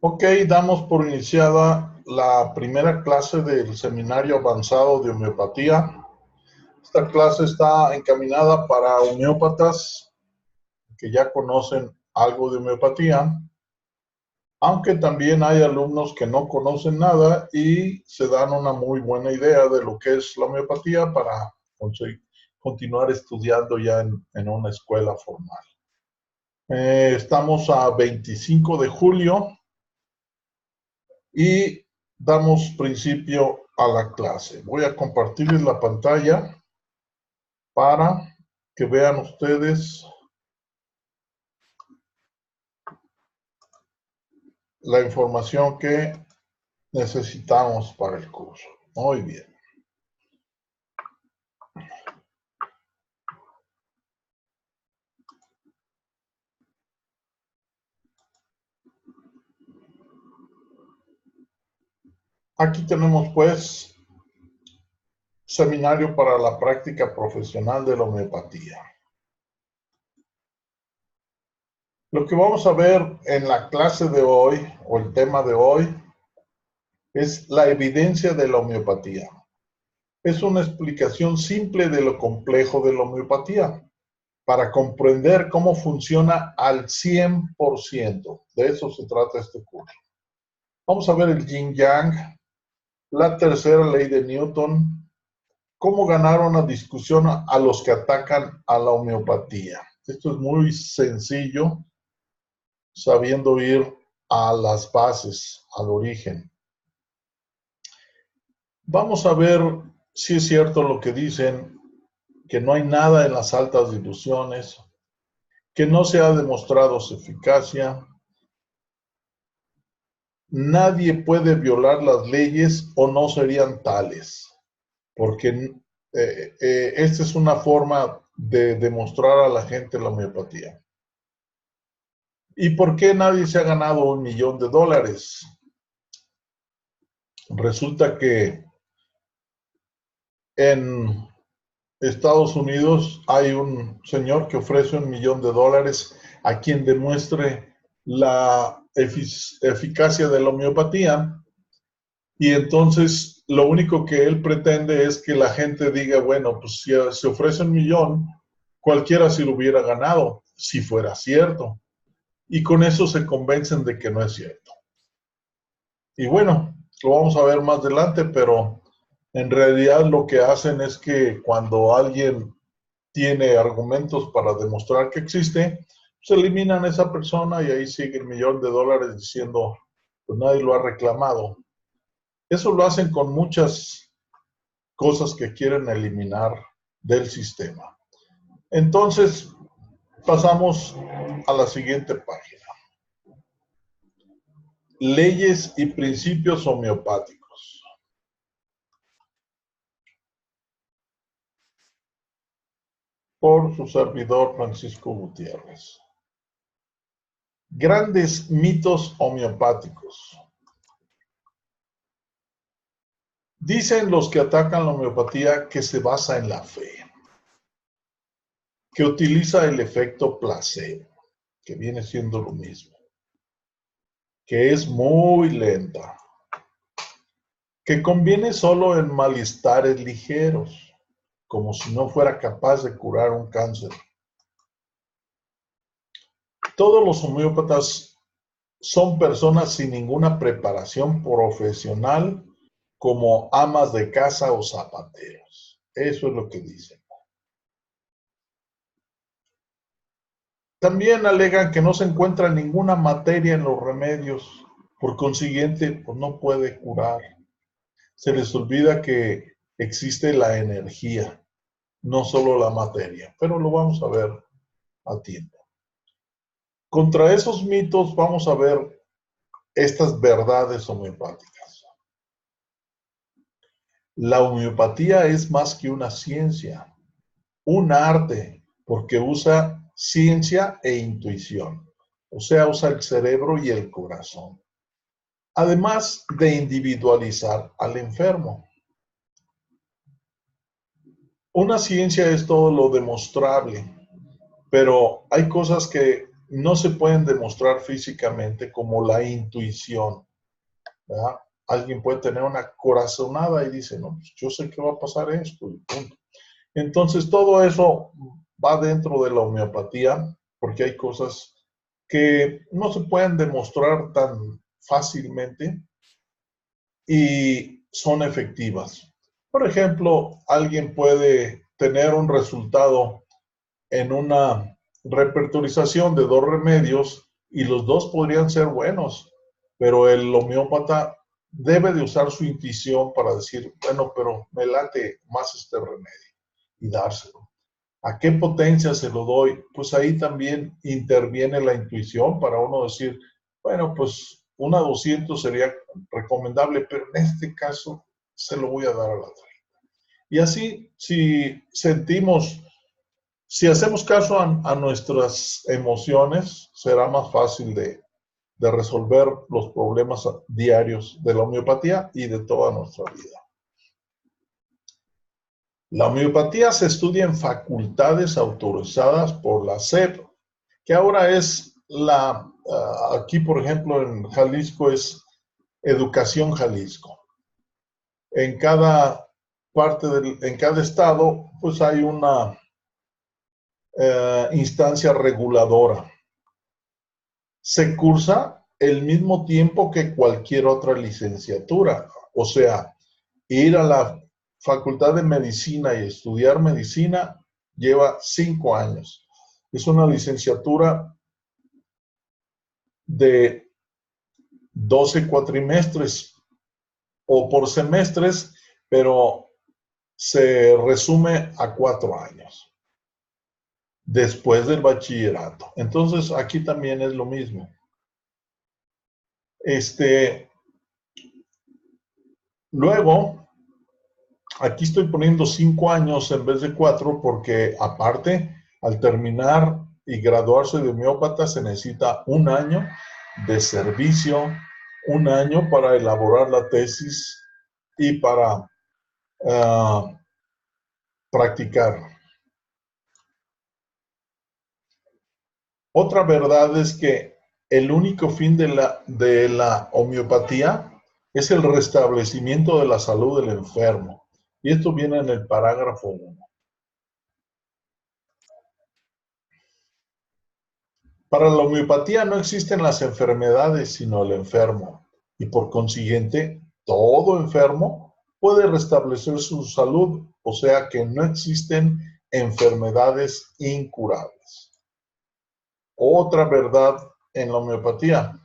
Ok, damos por iniciada la primera clase del Seminario Avanzado de Homeopatía. Esta clase está encaminada para homeópatas que ya conocen algo de homeopatía, aunque también hay alumnos que no conocen nada y se dan una muy buena idea de lo que es la homeopatía para continuar estudiando ya en una escuela formal. Estamos a 25 de julio y damos principio a la clase. Voy a compartirles la pantalla para que vean ustedes la información que necesitamos para el curso. Muy bien. Aquí tenemos pues seminario para la práctica profesional de la homeopatía. Lo que vamos a ver en la clase de hoy, o el tema de hoy, es la evidencia de la homeopatía. Es una explicación simple de lo complejo de la homeopatía, para comprender cómo funciona al 100%. De eso se trata este curso. Vamos a ver el yin yang, la tercera ley de Newton, cómo ganar una discusión a los que atacan a la homeopatía. Esto es muy sencillo, sabiendo ir a las bases, al origen. Vamos a ver si es cierto lo que dicen, que no hay nada en las altas ilusiones, que no se ha demostrado su eficacia. Nadie puede violar las leyes o no serían tales, porque esta es una forma de demostrar a la gente la homeopatía. ¿Y por qué nadie se ha ganado $1.000.000? Resulta que en Estados Unidos hay un señor que ofrece $1.000.000 a quien demuestre la eficacia de la homeopatía. Y entonces lo único que él pretende es que la gente diga, bueno, pues si se ofrece $1.000.000, cualquiera se lo hubiera ganado, si fuera cierto. Y con eso se convencen de que no es cierto. Y bueno, lo vamos a ver más adelante, pero en realidad lo que hacen es que cuando alguien tiene argumentos para demostrar que existe, se eliminan a esa persona y ahí sigue el $1.000.000 diciendo, pues nadie lo ha reclamado. Eso lo hacen con muchas cosas que quieren eliminar del sistema. Entonces, pasamos a la siguiente página. Leyes y principios homeopáticos. Por su servidor Francisco Gutiérrez. Grandes mitos homeopáticos. Dicen los que atacan la homeopatía que se basa en la fe, que utiliza el efecto placebo, que viene siendo lo mismo, que es muy lenta, que conviene solo en malestares ligeros, como si no fuera capaz de curar un cáncer. Todos los homeópatas son personas sin ninguna preparación profesional, como amas de casa o zapateros. Eso es lo que dicen. También alegan que no se encuentra ninguna materia en los remedios, por consiguiente, pues no puede curar. Se les olvida que existe la energía, no solo la materia, pero lo vamos a ver a tiempo. Contra esos mitos vamos a ver estas verdades homeopáticas. La homeopatía es más que una ciencia, un arte, porque usa ciencia e intuición, o sea, usa el cerebro y el corazón, además de individualizar al enfermo. Una ciencia es todo lo demostrable, pero hay cosas que no se pueden demostrar físicamente, como la intuición, ¿verdad? Alguien puede tener una corazonada y dice, no, pues yo sé que va a pasar esto, y punto. Entonces, todo eso va dentro de la homeopatía, porque hay cosas que no se pueden demostrar tan fácilmente y son efectivas. Por ejemplo, alguien puede tener un resultado en una repertorización de dos remedios y los dos podrían ser buenos, pero el homeópata debe de usar su intuición para decir, bueno, pero me late más este remedio y dárselo. ¿A qué potencia se lo doy? Pues ahí también interviene la intuición para uno decir, bueno, pues una 200 sería recomendable, pero en este caso se lo voy a dar a la 30. Y así, si sentimos, si hacemos caso a nuestras emociones, será más fácil de resolver los problemas diarios de la homeopatía y de toda nuestra vida. La homeopatía se estudia en facultades autorizadas por la SEP, que ahora es aquí por ejemplo en Jalisco es Educación Jalisco. En cada en cada estado, pues hay una instancia reguladora. Se cursa el mismo tiempo que cualquier otra licenciatura. O sea, ir a la Facultad de Medicina y estudiar medicina lleva 5 años. Es una licenciatura de 12 cuatrimestres o por semestres, pero se resume a 4 años después del bachillerato. Entonces, aquí también es lo mismo. Luego, aquí estoy poniendo 5 años en vez de 4 porque aparte, al terminar y graduarse de homeópata se necesita 1 año de servicio, 1 año para elaborar la tesis y para practicar. Otra verdad es que el único fin de la homeopatía es el restablecimiento de la salud del enfermo. Y esto viene en el parágrafo 1. Para la homeopatía no existen las enfermedades, sino el enfermo. Y por consiguiente, todo enfermo puede restablecer su salud, o sea que no existen enfermedades incurables. Otra verdad en la homeopatía.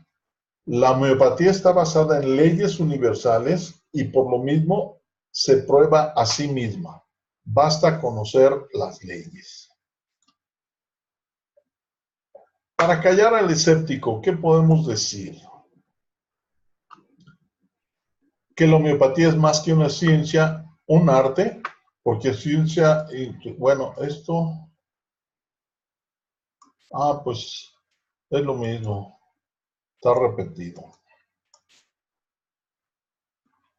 La homeopatía está basada en leyes universales y por lo mismo se prueba a sí misma. Basta conocer las leyes. Para callar al escéptico, ¿qué podemos decir? Que la homeopatía es más que una ciencia, un arte, porque ciencia, bueno, esto, pues es lo mismo, está repetido.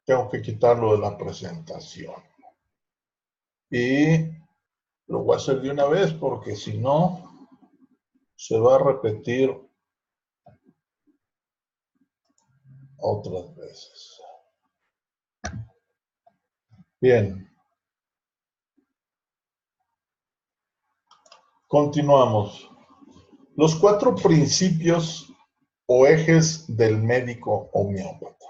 Tengo que quitarlo de la presentación. Y lo voy a hacer de una vez porque si no, se va a repetir otras veces. Bien. Continuamos. Los 4 principios o ejes del médico homeópata.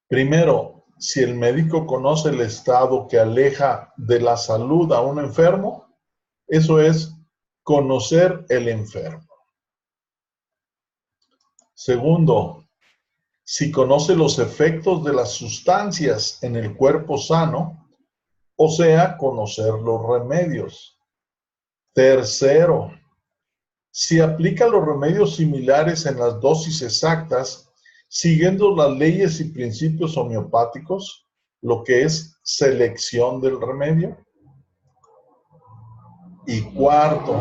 Primero, si el médico conoce el estado que aleja de la salud a un enfermo, eso es conocer el enfermo. Segundo, si conoce los efectos de las sustancias en el cuerpo sano, o sea, conocer los remedios. Tercero, si aplica los remedios similares en las dosis exactas, siguiendo las leyes y principios homeopáticos, lo que es selección del remedio. Y cuarto,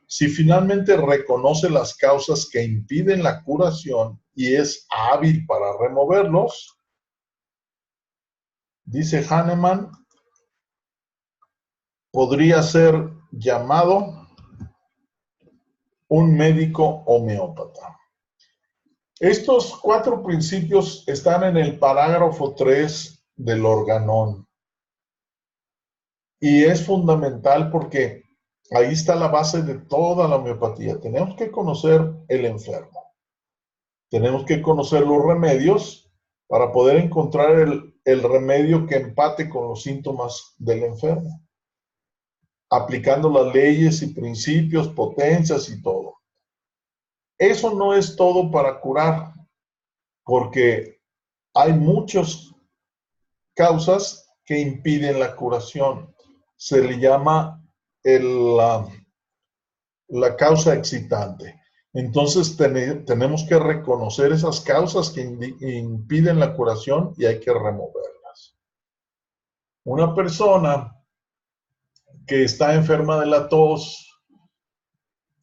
si finalmente reconoce las causas que impiden la curación y es hábil para removerlos, dice Hahnemann, podría ser llamado un médico homeópata. Estos 4 principios están en el parágrafo 3 del organón. Y es fundamental porque ahí está la base de toda la homeopatía. Tenemos que conocer el enfermo. Tenemos que conocer los remedios para poder encontrar el remedio que empate con los síntomas del enfermo, aplicando las leyes y principios, potencias y todo. Eso no es todo para curar, porque hay muchas causas que impiden la curación. Se le llama la causa excitante. Entonces tenemos que reconocer esas causas que impiden la curación y hay que removerlas. Una persona que está enferma de la tos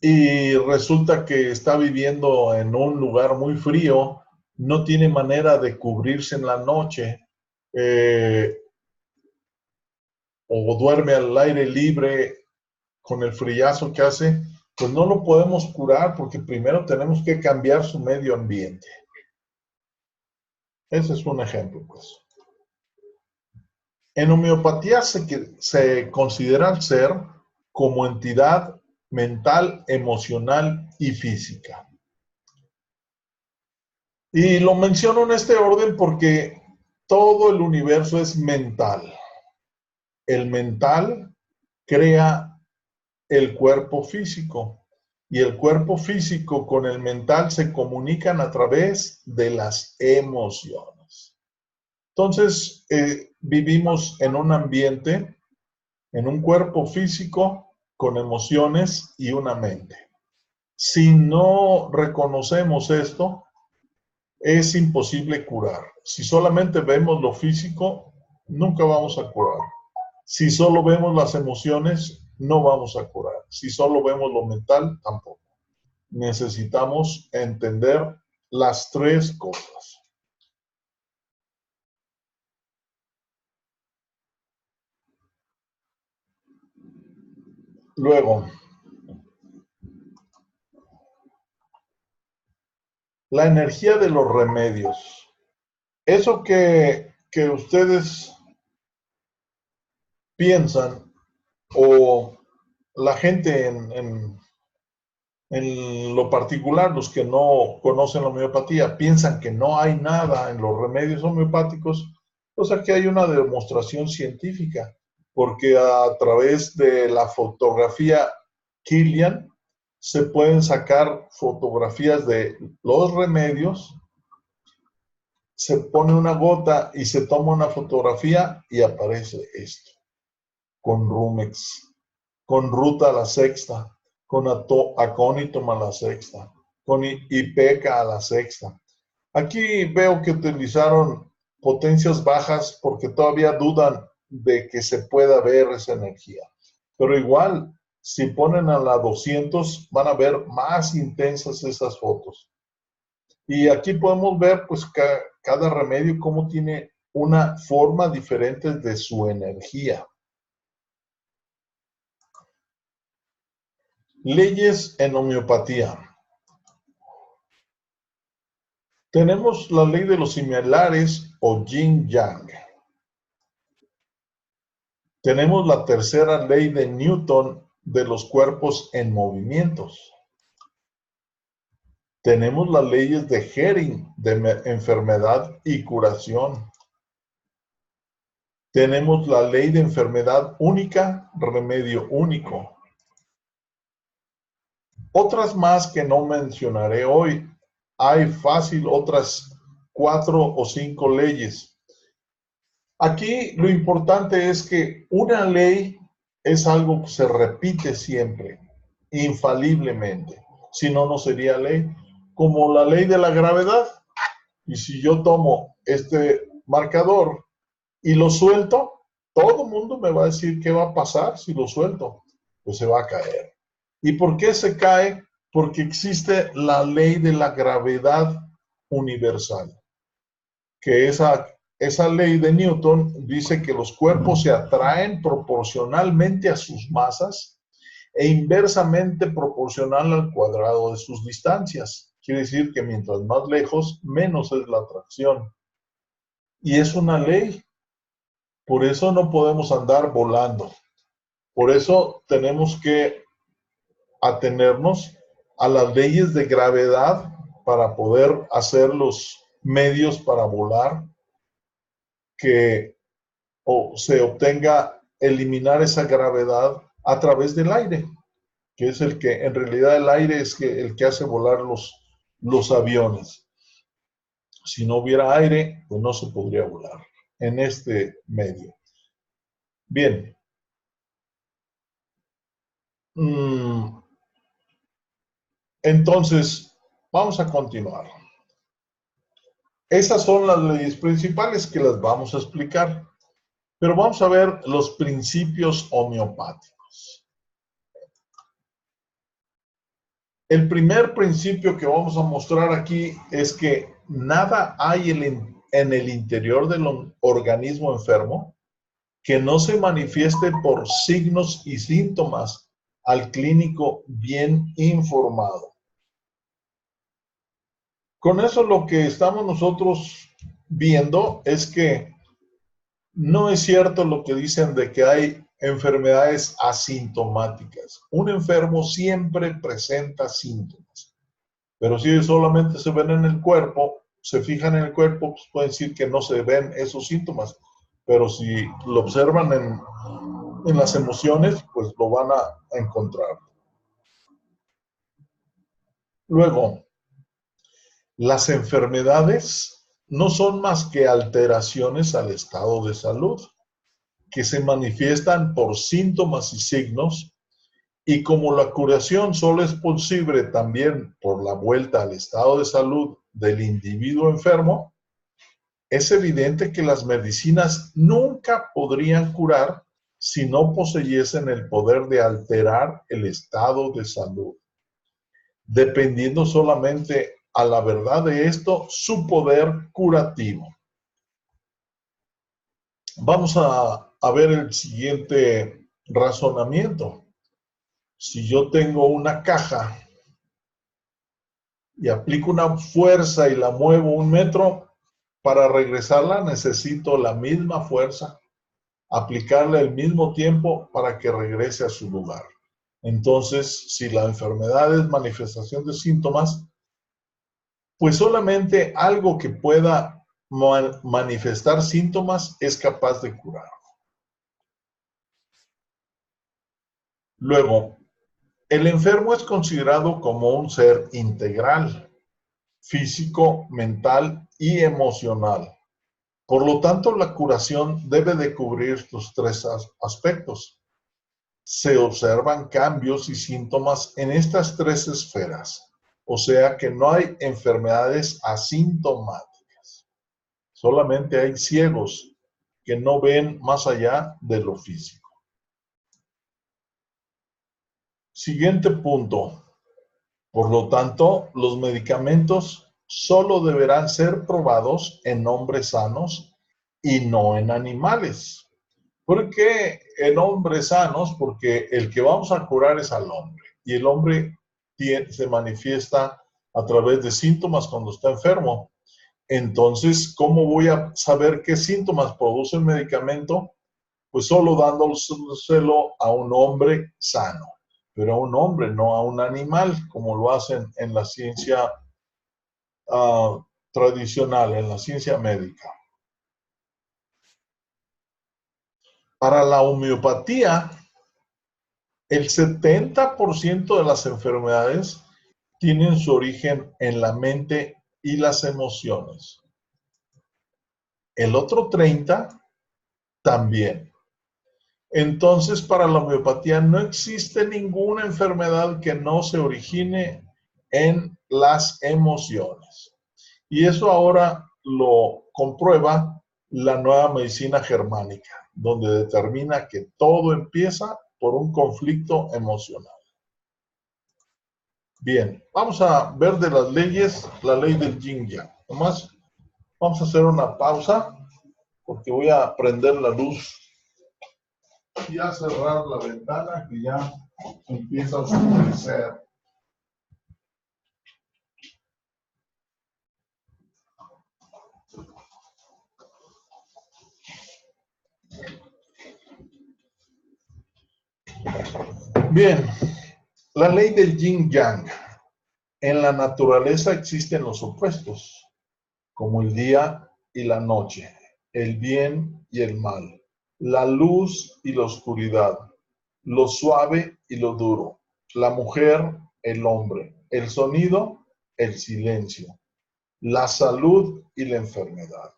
y resulta que está viviendo en un lugar muy frío, no tiene manera de cubrirse en la noche, o duerme al aire libre con el frillazo que hace, pues no lo podemos curar porque primero tenemos que cambiar su medio ambiente. Ese es un ejemplo, pues. En homeopatía se considera al ser como entidad mental, emocional y física. Y lo menciono en este orden porque todo el universo es mental. El mental crea el cuerpo físico y el cuerpo físico con el mental se comunican a través de las emociones. Entonces, vivimos en un ambiente, en un cuerpo físico con emociones y una mente. Si no reconocemos esto, es imposible curar. Si solamente vemos lo físico, nunca vamos a curar. Si solo vemos las emociones, no vamos a curar. Si solo vemos lo mental, tampoco. Necesitamos entender las 3 cosas. Luego, la energía de los remedios. Eso que ustedes piensan, o la gente en lo particular, los que no conocen la homeopatía, piensan que no hay nada en los remedios homeopáticos, o sea que hay una demostración científica, porque a través de la fotografía Kirlian se pueden sacar fotografías de los remedios, se pone una gota y se toma una fotografía y aparece esto, con Rumex, con Ruta a la sexta, con Aconitum a la sexta, con Ipeca a la sexta. Aquí veo que utilizaron potencias bajas porque todavía dudan de que se pueda ver esa energía. Pero igual, si ponen a la 200, van a ver más intensas esas fotos. Y aquí podemos ver pues cada remedio cómo tiene una forma diferente de su energía. Leyes en homeopatía. Tenemos la ley de los similares o yin-yang. Tenemos la tercera ley de Newton de los cuerpos en movimientos. Tenemos las leyes de Hering de enfermedad y curación. Tenemos la ley de enfermedad única, remedio único. Otras más que no mencionaré hoy. Hay fácil otras 4 o 5 leyes. Aquí lo importante es que una ley es algo que se repite siempre, infaliblemente. Si no, no sería ley. Como la ley de la gravedad. Y si yo tomo este marcador y lo suelto, todo el mundo me va a decir qué va a pasar si lo suelto. Pues se va a caer. ¿Y por qué se cae? Porque existe la ley de la gravedad universal, que esa ley de Newton dice que los cuerpos se atraen proporcionalmente a sus masas e inversamente proporcional al cuadrado de sus distancias. Quiere decir que mientras más lejos, menos es la atracción. Y es una ley. Por eso no podemos andar volando. Por eso tenemos que atenernos a las leyes de gravedad para poder hacer los medios para volar, que se obtenga eliminar esa gravedad a través del aire, que es el que, en realidad el aire es el que hace volar los aviones. Si no hubiera aire, pues no se podría volar en este medio. Bien. Entonces, vamos a continuar. Esas son las leyes principales que las vamos a explicar, pero vamos a ver los principios homeopáticos. El primer principio que vamos a mostrar aquí es que nada hay en el interior del organismo enfermo que no se manifieste por signos y síntomas al clínico bien informado. Con eso lo que estamos nosotros viendo es que no es cierto lo que dicen de que hay enfermedades asintomáticas. Un enfermo siempre presenta síntomas, pero si solamente se ven en el cuerpo, se fijan en el cuerpo, pues pueden decir que no se ven esos síntomas, pero si lo observan en las emociones, pues lo van a encontrar. Luego, las enfermedades no son más que alteraciones al estado de salud que se manifiestan por síntomas y signos, y como la curación solo es posible también por la vuelta al estado de salud del individuo enfermo, es evidente que las medicinas nunca podrían curar si no poseyesen el poder de alterar el estado de salud, dependiendo solamente a la verdad de esto su poder curativo. Vamos a ver el siguiente razonamiento. Si yo tengo una caja y aplico una fuerza y la muevo 1 metro, para regresarla necesito la misma fuerza, aplicarle el mismo tiempo para que regrese a su lugar. Entonces, si la enfermedad es manifestación de síntomas, pues solamente algo que pueda manifestar síntomas es capaz de curar. Luego, el enfermo es considerado como un ser integral, físico, mental y emocional. Por lo tanto, la curación debe de cubrir estos 3 aspectos. Se observan cambios y síntomas en estas 3 esferas, o sea que no hay enfermedades asintomáticas. Solamente hay ciegos que no ven más allá de lo físico. Siguiente punto. Por lo tanto, los medicamentos solo deberán ser probados en hombres sanos y no en animales. ¿Por qué en hombres sanos? Porque el que vamos a curar es al hombre. Y el hombre se manifiesta a través de síntomas cuando está enfermo. Entonces, ¿cómo voy a saber qué síntomas produce el medicamento? Pues solo dándoselo a un hombre sano, pero a un hombre, no a un animal, como lo hacen en la ciencia tradicional, en la ciencia médica. Para la homeopatía, el 70% de las enfermedades tienen su origen en la mente y las emociones. El otro 30% también. Entonces, para la homeopatía no existe ninguna enfermedad que no se origine en las emociones. Y eso ahora lo comprueba la nueva medicina germánica, donde determina que todo empieza por un conflicto emocional. Bien, vamos a ver de las leyes, la ley del yin yang. Nomás vamos a hacer una pausa porque voy a prender la luz. y a cerrar la ventana que ya empieza a oscurecer. Bien, la ley del yin-yang. En la naturaleza existen los opuestos, como el día y la noche, el bien y el mal, la luz y la oscuridad, lo suave y lo duro, la mujer, el hombre, el sonido, el silencio, la salud y la enfermedad.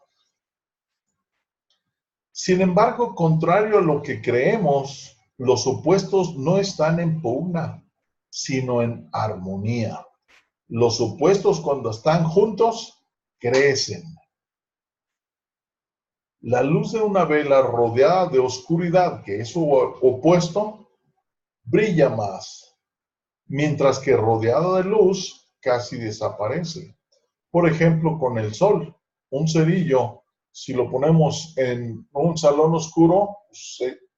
Sin embargo, contrario a lo que creemos, los opuestos no están en pugna, sino en armonía. Los opuestos cuando están juntos, crecen. La luz de una vela rodeada de oscuridad, que es su opuesto, brilla más, mientras que rodeada de luz, casi desaparece. Por ejemplo, con el sol, un cerillo, si lo ponemos en un salón oscuro,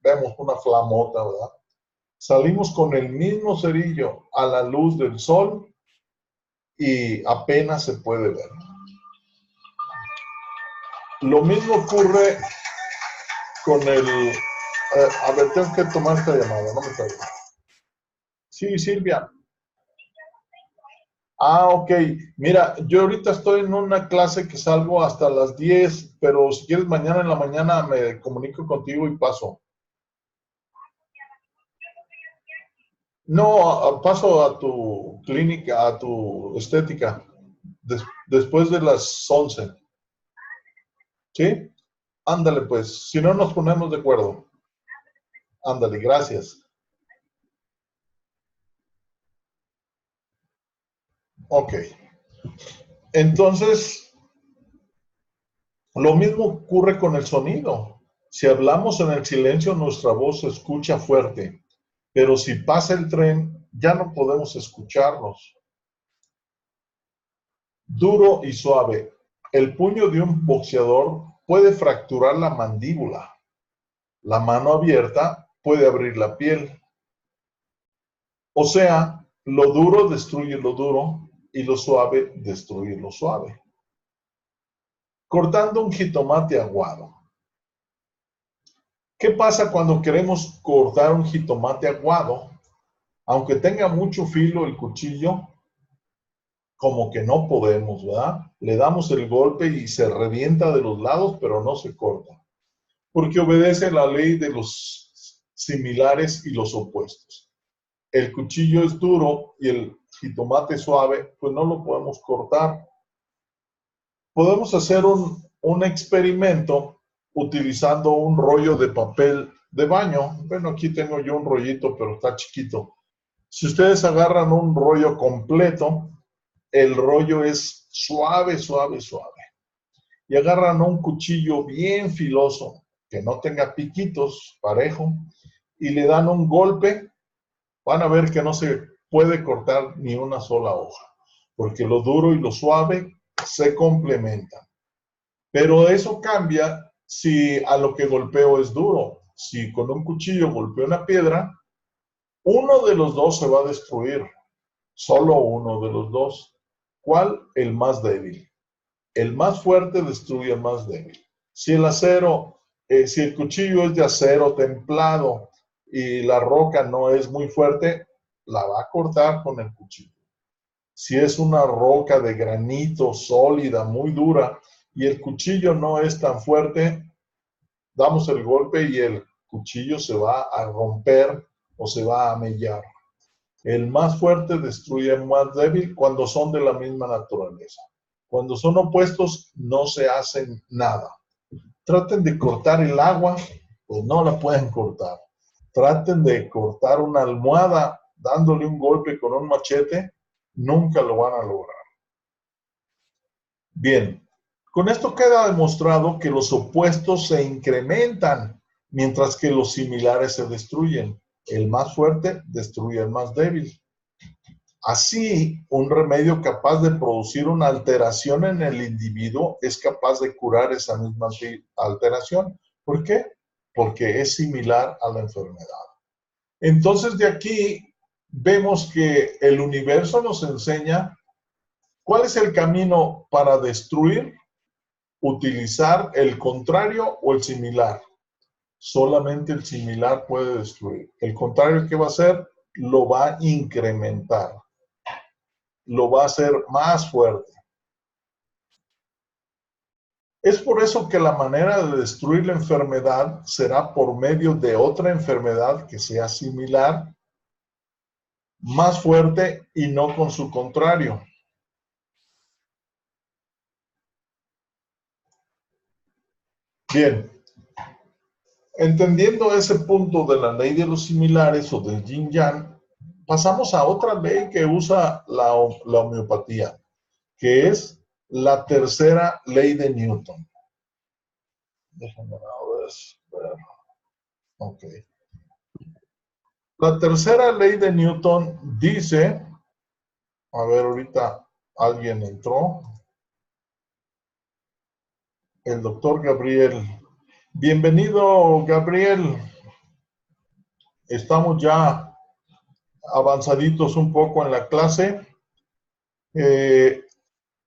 vemos una flamota, ¿verdad? Salimos con el mismo cerillo a la luz del sol y apenas se puede ver. Lo mismo ocurre con el... a ver, tengo que tomar esta llamada, no me caiga. Sí, Silvia. Ah, ok. Mira, yo ahorita estoy en una clase que salgo hasta las 10, pero si quieres mañana en la mañana me comunico contigo y paso. No, paso a tu clínica, a tu estética, después de las 11. ¿Sí? Ándale pues, si no nos ponemos de acuerdo. Ándale, gracias. Ok. Entonces, lo mismo ocurre con el sonido. Si hablamos en el silencio, nuestra voz se escucha fuerte, pero si pasa el tren, ya no podemos escucharnos. Duro y suave. El puño de un boxeador puede fracturar la mandíbula. La mano abierta puede abrir la piel. O sea, lo duro destruye lo duro y lo suave destruye lo suave. Cortando un jitomate aguado. ¿Qué pasa cuando queremos cortar un jitomate aguado? Aunque tenga mucho filo el cuchillo, como que no podemos, ¿verdad? Le damos el golpe y se revienta de los lados, pero no se corta. Porque obedece la ley de los similares y los opuestos. El cuchillo es duro y el jitomate suave, pues no lo podemos cortar. Podemos hacer un experimento utilizando un rollo de papel de baño. Bueno, aquí tengo yo un rollito, pero está chiquito. Si ustedes agarran un rollo completo, el rollo es suave, suave, suave. Y agarran un cuchillo bien filoso, que no tenga piquitos, parejo, y le dan un golpe, van a ver que no se puede cortar ni una sola hoja, porque lo duro y lo suave se complementan. Pero eso cambia si a lo que golpeo es duro. Si con un cuchillo golpeo una piedra, uno de los dos se va a destruir. Solo uno de los dos. ¿Cuál? El más débil. El más fuerte destruye al más débil. Si el acero, si el cuchillo es de acero templado y la roca no es muy fuerte, la va a cortar con el cuchillo. Si es una roca de granito sólida, muy dura, y el cuchillo no es tan fuerte, damos el golpe y el cuchillo se va a romper o se va a mellar. El más fuerte destruye al más débil cuando son de la misma naturaleza. Cuando son opuestos, no se hacen nada. Traten de cortar el agua, pues no la pueden cortar. Traten de cortar una almohada dándole un golpe con un machete, nunca lo van a lograr. Bien, con esto queda demostrado que los opuestos se incrementan, mientras que los similares se destruyen. El más fuerte destruye al más débil. Así, un remedio capaz de producir una alteración en el individuo es capaz de curar esa misma alteración. ¿Por qué? porque es similar a la enfermedad. Entonces, de aquí vemos que el universo nos enseña cuál es el camino para destruir, utilizar el contrario o el similar. Solamente el similar puede destruir. El contrario, ¿qué va a hacer? Lo va a incrementar. Lo va a hacer más fuerte. Es por eso que la manera de destruir la enfermedad será por medio de otra enfermedad que sea similar, más fuerte y no con su contrario. Bien, entendiendo ese punto de la ley de los similares o del yin-yang, pasamos a otra ley que usa la homeopatía, que es la tercera ley de Newton. Déjenme ver. Ok. La tercera ley de Newton dice, a ver, ahorita alguien entró, el doctor Gabriel. Bienvenido, Gabriel. Estamos ya avanzaditos un poco en la clase.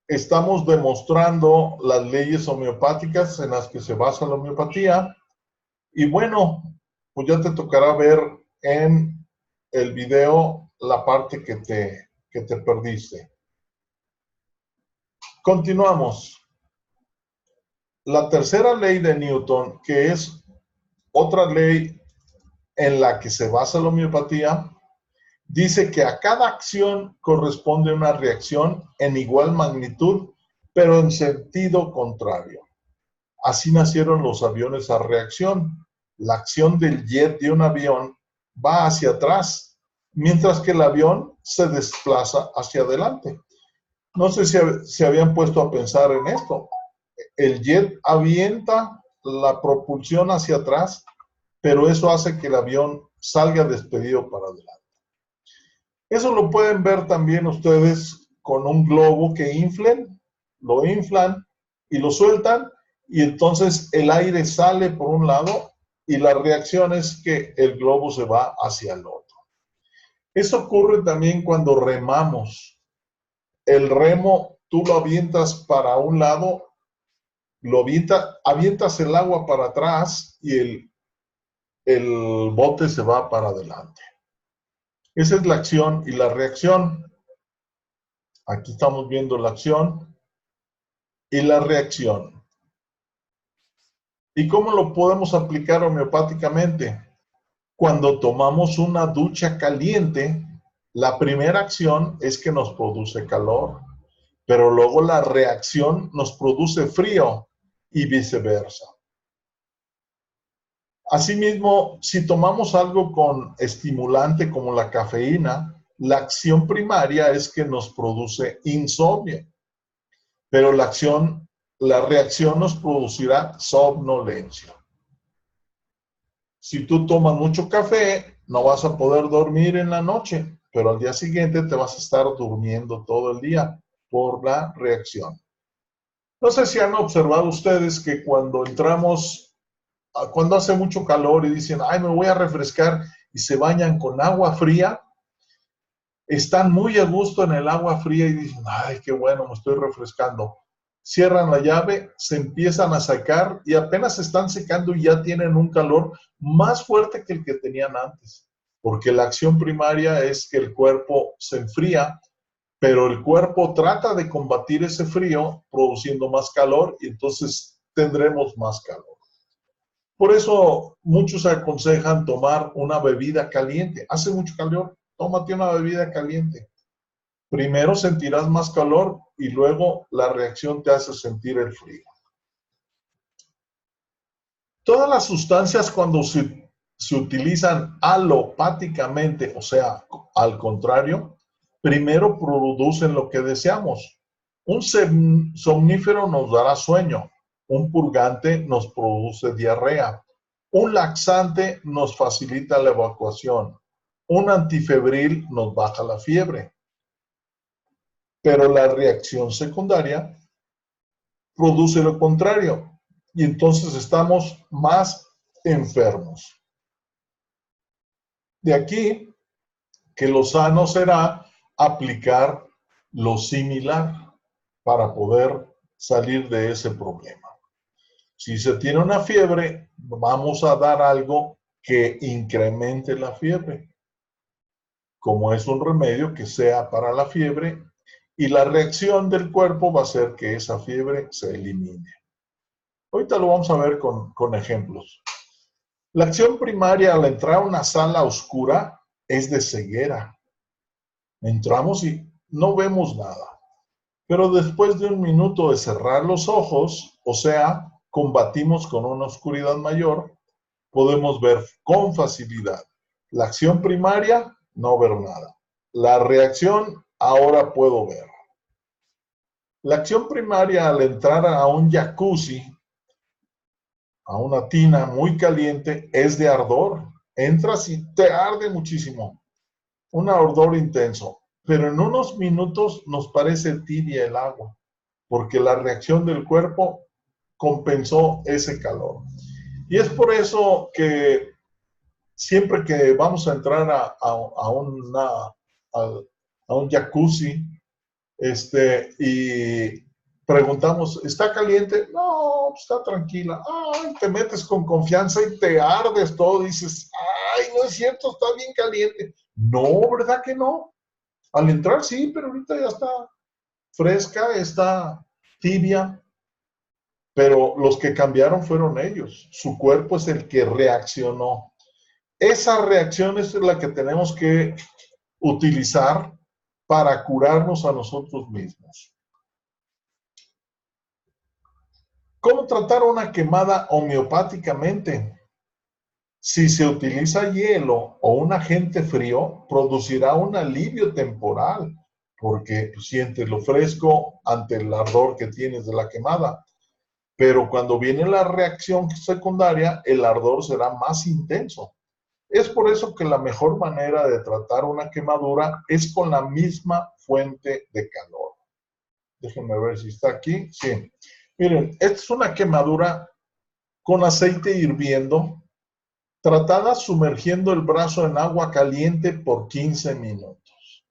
Estamos demostrando las leyes homeopáticas en las que se basa la homeopatía. Y bueno, pues ya te tocará ver en el video la parte que te perdiste. Continuamos. La tercera ley de Newton, que es otra ley en la que se basa la homeopatía, dice que a cada acción corresponde una reacción en igual magnitud, pero en sentido contrario. Así nacieron los aviones a reacción. La acción del jet de un avión va hacia atrás, mientras que el avión se desplaza hacia adelante. No sé si se habían puesto a pensar en esto. El jet avienta la propulsión hacia atrás, pero eso hace que el avión salga despedido para adelante. Eso lo pueden ver también ustedes con un globo que lo inflan y lo sueltan, y entonces el aire sale por un lado y la reacción es que el globo se va hacia el otro. Eso ocurre también cuando remamos. El remo tú lo avientas para un lado, avientas el agua para atrás y el bote se va para adelante. Esa es la acción y la reacción. Aquí estamos viendo la acción y la reacción. ¿Y cómo lo podemos aplicar homeopáticamente? Cuando tomamos una ducha caliente, la primera acción es que nos produce calor, pero luego la reacción nos produce frío y viceversa. Asimismo, si tomamos algo con estimulante como la cafeína, la acción primaria es que nos produce insomnio, pero la reacción nos producirá somnolencia. Si tú tomas mucho café, no vas a poder dormir en la noche, pero al día siguiente te vas a estar durmiendo todo el día por la reacción. No sé si han observado ustedes que cuando cuando hace mucho calor y dicen, ay, me voy a refrescar y se bañan con agua fría, están muy a gusto en el agua fría y dicen, ay, qué bueno, me estoy refrescando. Cierran la llave, se empiezan a secar y apenas se están secando y ya tienen un calor más fuerte que el que tenían antes. Porque la acción primaria es que el cuerpo se enfría, pero el cuerpo trata de combatir ese frío produciendo más calor y entonces tendremos más calor. Por eso muchos aconsejan tomar una bebida caliente. Hace mucho calor, tómate una bebida caliente. Primero sentirás más calor y luego la reacción te hace sentir el frío. Todas las sustancias cuando se utilizan alopáticamente, o sea, al contrario, primero producen lo que deseamos. Un somnífero nos dará sueño, un purgante nos produce diarrea, un laxante nos facilita la evacuación, un antifebril nos baja la fiebre. Pero la reacción secundaria produce lo contrario y entonces estamos más enfermos. De aquí que lo sano será aplicar lo similar para poder salir de ese problema. Si se tiene una fiebre, vamos a dar algo que incremente la fiebre, como es un remedio que sea para la fiebre, y la reacción del cuerpo va a hacer que esa fiebre se elimine. Ahorita lo vamos a ver con ejemplos. La acción primaria al entrar a una sala oscura es de ceguera. Entramos y no vemos nada. Pero después de un minuto de cerrar los ojos, o sea, combatimos con una oscuridad mayor, podemos ver con facilidad. La acción primaria, no ver nada. La reacción, ahora puedo ver. La acción primaria al entrar a un jacuzzi, a una tina muy caliente, es de ardor. Entras y te arde muchísimo. Un ardor intenso. Pero en unos minutos nos parece tibia el agua, porque la reacción del cuerpo compensó ese calor. Y es por eso que siempre que vamos a entrar a un jacuzzi, y preguntamos, ¿está caliente? No, está tranquila. Ay, te metes con confianza y te ardes todo, dices, ay, no es cierto, está bien caliente. No, ¿verdad que no? Al entrar sí, pero ahorita ya está fresca, está tibia, pero los que cambiaron fueron ellos. Su cuerpo es el que reaccionó. Esa reacción es la que tenemos que utilizar para curarnos a nosotros mismos. ¿Cómo tratar una quemada homeopáticamente? Si se utiliza hielo o un agente frío, producirá un alivio temporal, porque sientes lo fresco ante el ardor que tienes de la quemada. Pero cuando viene la reacción secundaria, el ardor será más intenso. Es por eso que la mejor manera de tratar una quemadura es con la misma fuente de calor. Déjenme ver si está aquí. Sí. Miren, esta es una quemadura con aceite hirviendo, tratada sumergiendo el brazo en agua caliente por 15 minutos.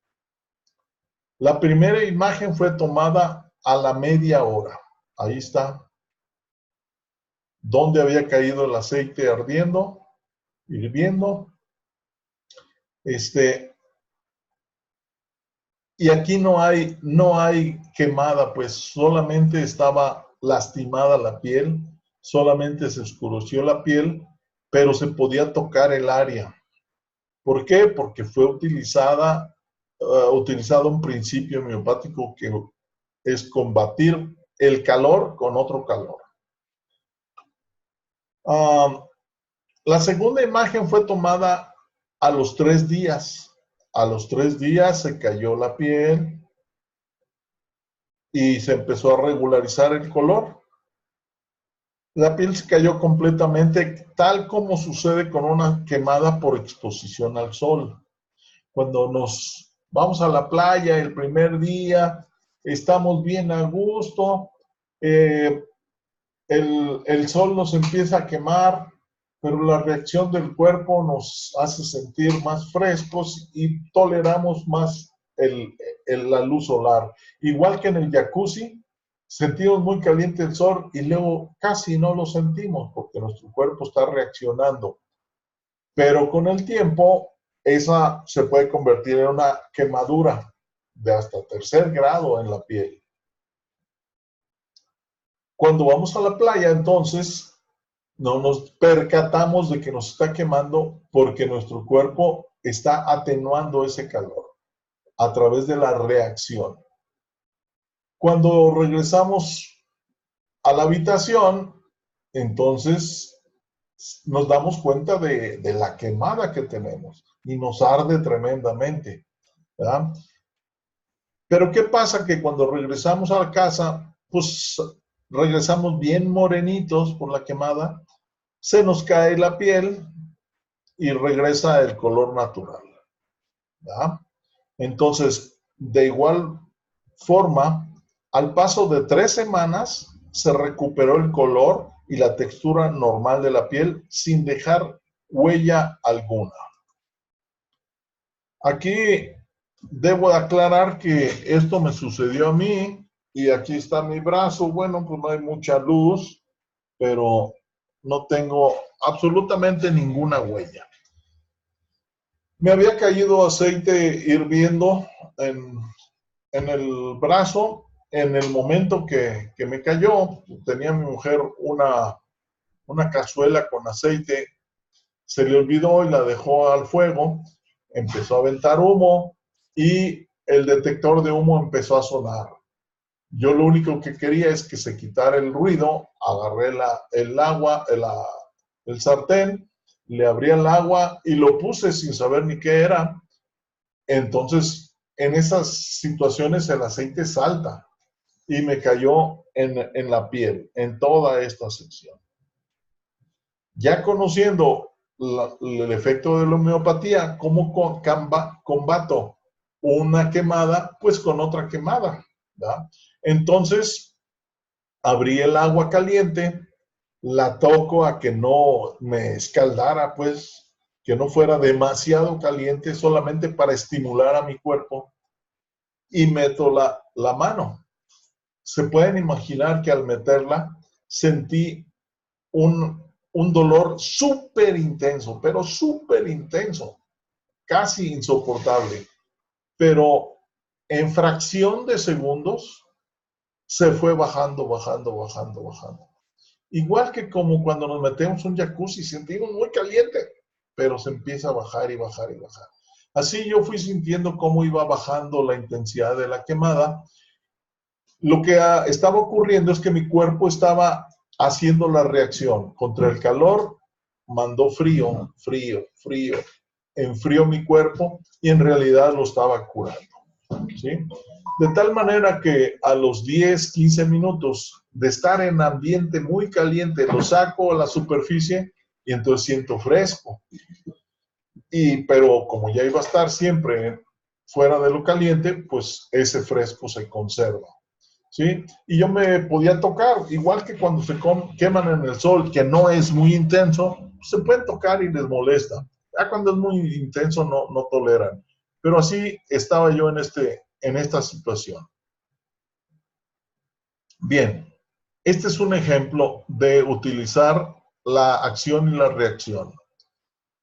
La primera imagen fue tomada a la media hora. Ahí está. Donde había caído el aceite ardiendo, hirviendo. Y aquí no hay quemada, pues solamente estaba lastimada la piel, solamente se oscureció la piel, pero se podía tocar el área. ¿Por qué? Porque fue utilizado un principio homeopático que es combatir el calor con otro calor. La segunda imagen fue tomada a los 3 días. A los 3 días se cayó la piel y se empezó a regularizar el color. La piel se cayó completamente, tal como sucede con una quemada por exposición al sol. Cuando nos vamos a la playa el primer día, estamos bien a gusto, el sol nos empieza a quemar, pero la reacción del cuerpo nos hace sentir más frescos y toleramos más la luz solar. Igual que en el jacuzzi, sentimos muy caliente el sol y luego casi no lo sentimos porque nuestro cuerpo está reaccionando. Pero con el tiempo, esa se puede convertir en una quemadura de hasta 3er grado en la piel. Cuando vamos a la playa, entonces, no nos percatamos de que nos está quemando porque nuestro cuerpo está atenuando ese calor a través de la reacción. Cuando regresamos a la habitación, entonces nos damos cuenta de la quemada que tenemos y nos arde tremendamente, ¿verdad? Pero ¿qué pasa? Que cuando regresamos a la casa, pues regresamos bien morenitos por la quemada, se nos cae la piel y regresa el color natural, ¿verdad? Entonces, de igual forma, al paso de 3 semanas, se recuperó el color y la textura normal de la piel sin dejar huella alguna. Aquí debo aclarar que esto me sucedió a mí y aquí está mi brazo. Bueno, pues no hay mucha luz, pero no tengo absolutamente ninguna huella. Me había caído aceite hirviendo en el brazo. En el momento que me cayó, tenía mi mujer una cazuela con aceite, se le olvidó y la dejó al fuego, empezó a aventar humo y el detector de humo empezó a sonar. Yo lo único que quería es que se quitara el ruido, agarré el agua, el sartén, le abrí el agua y lo puse sin saber ni qué era. Entonces, en esas situaciones el aceite salta y me cayó en la piel, en toda esta sección. Ya conociendo el efecto de la homeopatía, ¿cómo combato una quemada? Pues con otra quemada, ¿verdad? Entonces, abrí el agua caliente, la toco a que no me escaldara, pues, que no fuera demasiado caliente, solamente para estimular a mi cuerpo, y meto la mano. Se pueden imaginar que al meterla sentí un dolor súper intenso, pero súper intenso, casi insoportable. Pero en fracción de segundos se fue bajando, bajando, bajando, bajando. Igual que como cuando nos metemos un jacuzzi, sentimos muy caliente, pero se empieza a bajar y bajar y bajar. Así yo fui sintiendo cómo iba bajando la intensidad de la quemada. Lo que estaba ocurriendo es que mi cuerpo estaba haciendo la reacción contra el calor, mandó frío, frío, frío, enfrió mi cuerpo y en realidad lo estaba curando, ¿sí? De tal manera que a los 10, 15 minutos de estar en ambiente muy caliente, lo saco a la superficie y entonces siento fresco. Pero como ya iba a estar siempre fuera de lo caliente, pues ese fresco se conserva, ¿sí? Y yo me podía tocar, igual que cuando se queman en el sol, que no es muy intenso, se pueden tocar y les molesta. Ya cuando es muy intenso no toleran. Pero así estaba yo en esta situación. Bien, este es un ejemplo de utilizar la acción y la reacción.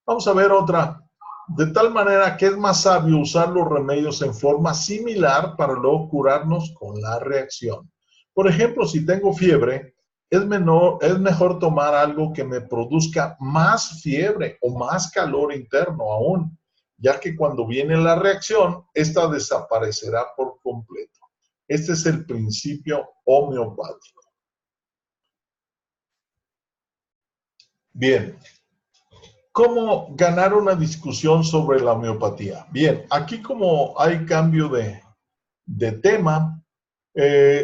Vamos a ver otra. De tal manera que es más sabio usar los remedios en forma similar para luego curarnos con la reacción. Por ejemplo, si tengo fiebre, es mejor tomar algo que me produzca más fiebre o más calor interno aún, ya que cuando viene la reacción, esta desaparecerá por completo. Este es el principio homeopático. Bien. ¿Cómo ganar una discusión sobre la homeopatía? Bien, aquí como hay cambio de tema,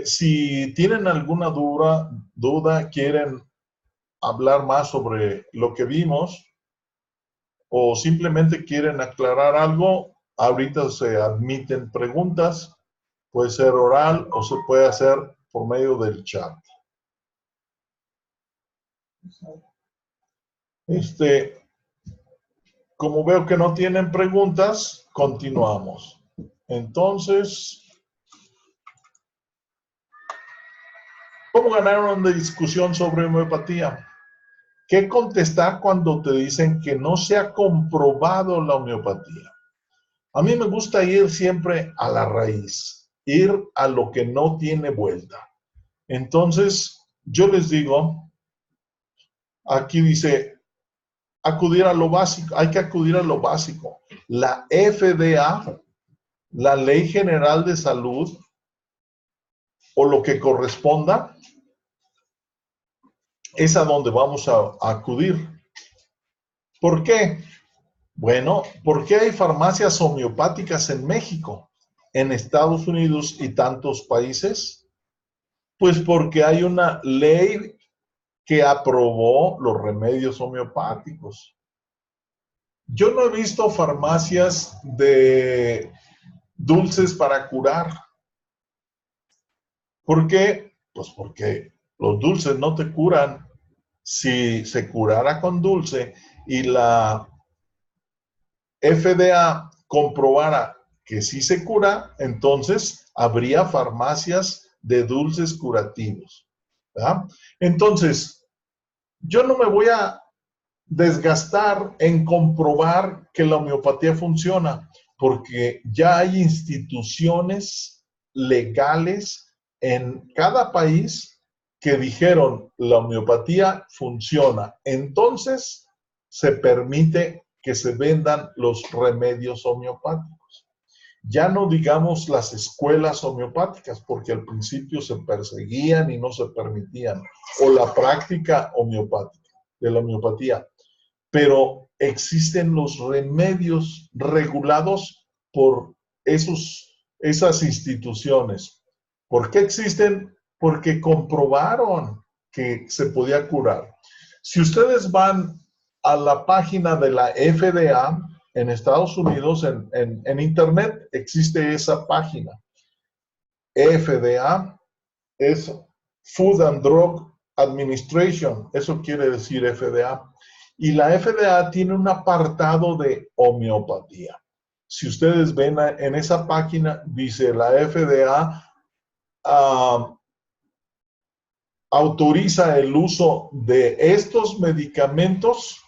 si tienen alguna duda, quieren hablar más sobre lo que vimos o simplemente quieren aclarar algo, ahorita se admiten preguntas, puede ser oral o se puede hacer por medio del chat. Como veo que no tienen preguntas, continuamos. Entonces, ¿cómo ganar una discusión sobre homeopatía? ¿Qué contestar cuando te dicen que no se ha comprobado la homeopatía? A mí me gusta ir siempre a la raíz, ir a lo que no tiene vuelta. Entonces, yo les digo, aquí dice, acudir a lo básico, hay que acudir a lo básico. La FDA, la Ley General de Salud, o lo que corresponda, es a donde vamos a acudir. ¿Por qué? Bueno, ¿por qué hay farmacias homeopáticas en México, en Estados Unidos y tantos países? Pues porque hay una ley que aprobó los remedios homeopáticos. Yo no he visto farmacias de dulces para curar. ¿Por qué? Pues porque los dulces no te curan. si se curara con dulce y la FDA comprobara que sí se cura, entonces habría farmacias de dulces curativos, ¿verdad? Entonces, yo no me voy a desgastar en comprobar que la homeopatía funciona, porque ya hay instituciones legales en cada país que dijeron la homeopatía funciona. Entonces se permite que se vendan los remedios homeopáticos. Ya no digamos las escuelas homeopáticas, porque al principio se perseguían y no se permitían, o la práctica homeopática, de la homeopatía. Pero existen los remedios regulados por esas instituciones. ¿Por qué existen? Porque comprobaron que se podía curar. Si ustedes van a la página de la FDA en Estados Unidos, en Internet existe esa página. FDA es Food and Drug Administration, eso quiere decir FDA. Y la FDA tiene un apartado de homeopatía. Si ustedes ven en esa página, dice la FDA autoriza el uso de estos medicamentos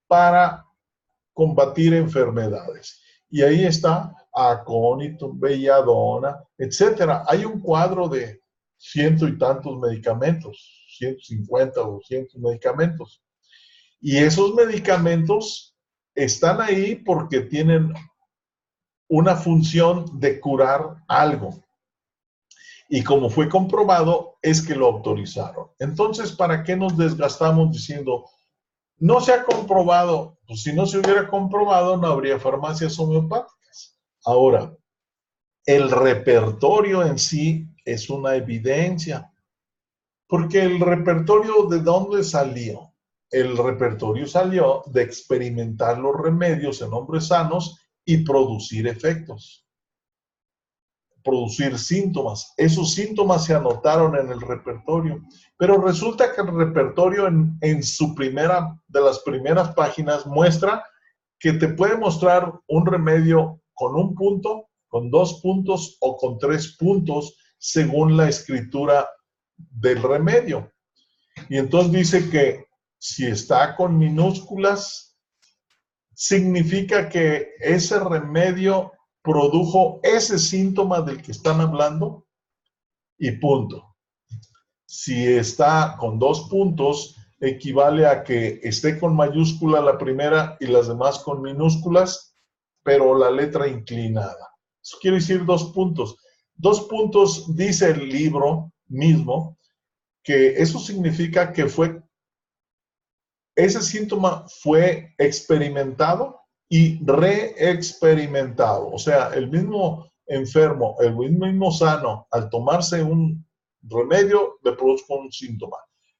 para combatir enfermedades. Y ahí está acónito, belladona, etcétera. Hay un cuadro de ciento y tantos medicamentos, 150 o 200 medicamentos. Y esos medicamentos están ahí porque tienen una función de curar algo. Y como fue comprobado, es que lo autorizaron. Entonces, ¿para qué nos desgastamos diciendo, no se ha comprobado? Pues si no se hubiera comprobado, no habría farmacias homeopáticas. Ahora, el repertorio en sí es una evidencia. Porque el repertorio, ¿de dónde salió? El repertorio salió de experimentar los remedios en hombres sanos y producir efectos, producir síntomas. Esos síntomas se anotaron en el repertorio. Pero resulta que el repertorio en su de las primeras páginas muestra que te puede mostrar un remedio con un punto, con 2 puntos o con 3 puntos según la escritura del remedio. Y entonces dice que si está con minúsculas, significa que ese remedio produjo ese síntoma del que están hablando y punto. Si está con 2 puntos, equivale a que esté con mayúscula la primera y las demás con minúsculas, pero la letra inclinada. Eso quiere decir 2 puntos. 2 puntos, dice el libro mismo, que eso significa que ese síntoma fue experimentado y reexperimentado. O sea, el mismo enfermo, el mismo sano, al tomarse un remedio, le produjo un síntoma.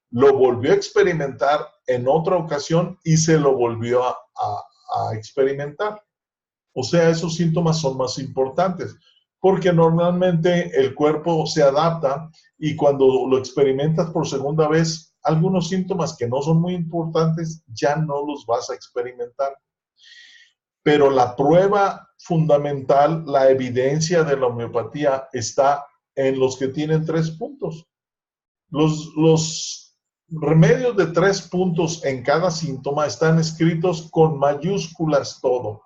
Lo volvió a experimentar en otra ocasión y se lo volvió a experimentar. O sea, esos síntomas son más importantes, porque normalmente el cuerpo se adapta y cuando lo experimentas por segunda vez, algunos síntomas que no son muy importantes ya no los vas a experimentar. Pero la prueba fundamental, la evidencia de la homeopatía está en los que tienen 3 puntos. Los remedios de 3 puntos en cada síntoma están escritos con mayúsculas todo.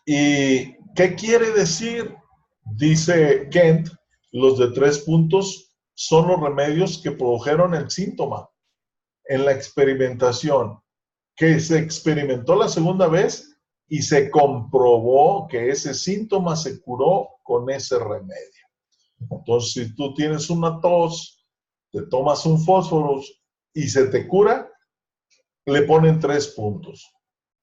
¿Y qué quiere decir? Dice Kent, los de 3 puntos son los remedios que produjeron el síntoma en la experimentación, que se experimentó la segunda vez y se comprobó que ese síntoma se curó con ese remedio. Entonces, si tú tienes una tos, te tomas un fósforo y se te cura, le ponen 3 puntos.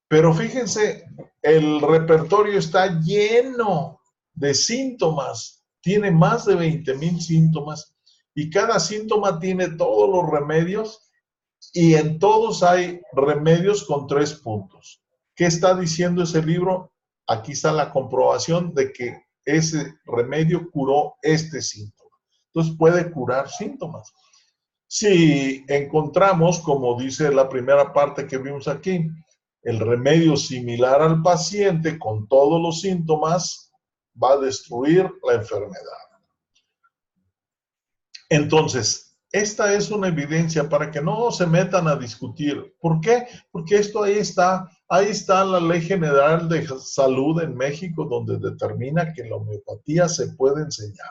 Pero fíjense, el repertorio está lleno de síntomas, tiene más de 20,000 síntomas y cada síntoma tiene todos los remedios y en todos hay remedios con 3 puntos. ¿Qué está diciendo ese libro? Aquí está la comprobación de que ese remedio curó este síntoma. Entonces puede curar síntomas. Si encontramos, como dice la primera parte que vimos aquí, el remedio similar al paciente con todos los síntomas, va a destruir la enfermedad. Entonces, esta es una evidencia para que no se metan a discutir. ¿Por qué? Porque esto ahí está la Ley General de Salud en México, donde determina que la homeopatía se puede enseñar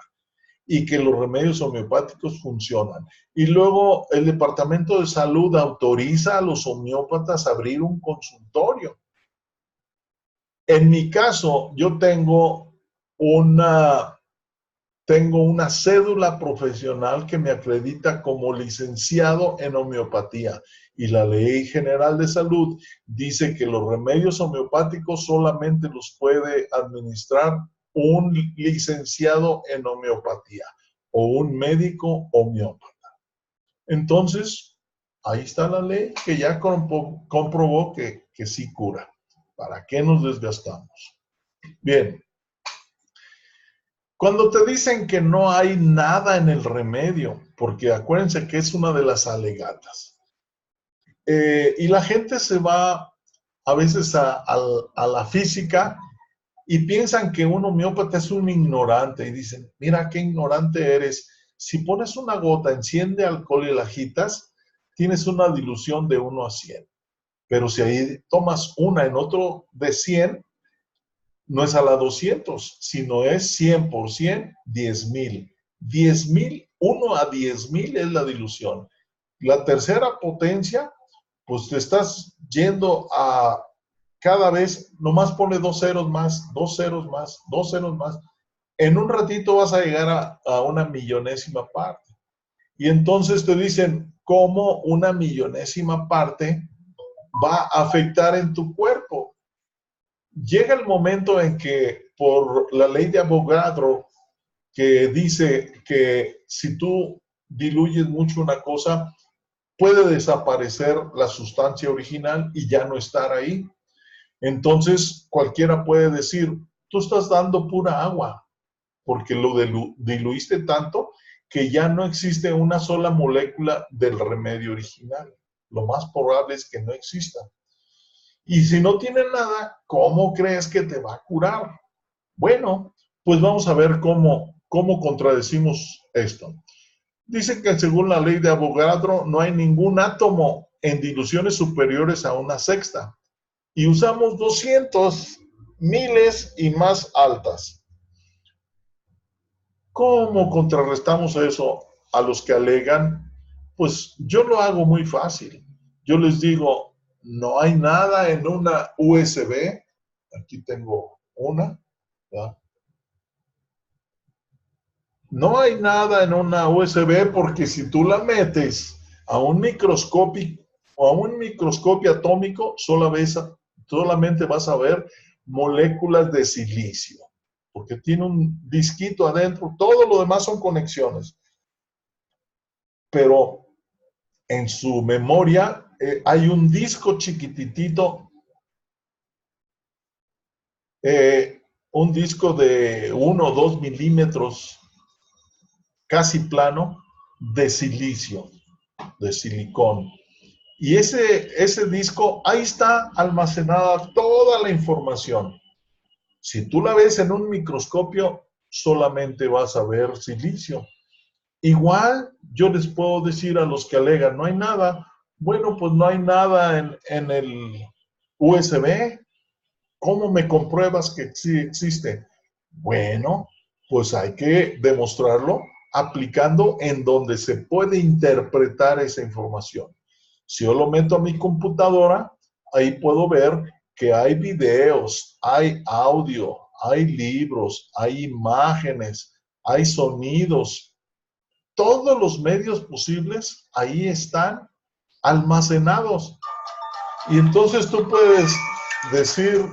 y que los remedios homeopáticos funcionan. Y luego el Departamento de Salud autoriza a los homeópatas a abrir un consultorio. En mi caso, yo tengo una cédula profesional que me acredita como licenciado en homeopatía. Y la Ley General de Salud dice que los remedios homeopáticos solamente los puede administrar un licenciado en homeopatía o un médico homeópata. Entonces, ahí está la ley que ya comprobó que sí cura. ¿Para qué nos desgastamos? Bien. Cuando te dicen que no hay nada en el remedio, porque acuérdense que es una de las alegatas, y la gente se va a veces a la física y piensan que un homeópata es un ignorante y dicen, mira qué ignorante eres. Si pones una gota, enciende alcohol y la agitas, tienes una dilución de 1 a 100. Pero si ahí tomas una en otro de 100, no es a la 200, sino es 100 por 100, 10,000. 10,000, 1 a 10,000 es la dilución. La tercera potencia, pues te estás yendo a cada vez, nomás pone 2 ceros más, 2 ceros más, 2 ceros más. En un ratito vas a llegar a una millonésima parte. Y entonces te dicen cómo una millonésima parte va a afectar en tu cuerpo. Llega el momento en que por la ley de Avogadro, que dice que si tú diluyes mucho una cosa, puede desaparecer la sustancia original y ya no estar ahí. Entonces cualquiera puede decir, tú estás dando pura agua, porque lo diluiste tanto que ya no existe una sola molécula del remedio original. Lo más probable es que no exista. Y si no tiene nada, ¿cómo crees que te va a curar? Bueno, pues vamos a ver cómo contradecimos esto. Dice que según la ley de Avogadro no hay ningún átomo en diluciones superiores a 1/6 y usamos 200, miles y más altas. ¿Cómo contrarrestamos eso a los que alegan? Pues yo lo hago muy fácil. Yo les digo, no hay nada en una USB. Aquí tengo una. ¿verdad? No hay nada en una USB porque si tú la metes a un microscopio o a un microscopio atómico, solamente vas a ver moléculas de silicio, porque tiene un disquito adentro, todo lo demás son conexiones. Pero en su memoria hay un disco chiquititito, un disco de 1 o 2 milímetros, casi plano, de silicio, de silicón. Y ese disco, ahí está almacenada toda la información. Si tú la ves en un microscopio, solamente vas a ver silicio. Igual yo les puedo decir a los que alegan, no hay nada. Bueno, pues no hay nada en el USB. ¿Cómo me compruebas que sí existe? Bueno, pues hay que demostrarlo aplicando en donde se puede interpretar esa información. Si yo lo meto a mi computadora, ahí puedo ver que hay videos, hay audio, hay libros, hay imágenes, hay sonidos. Todos los medios posibles ahí están almacenados. Y entonces tú puedes decir,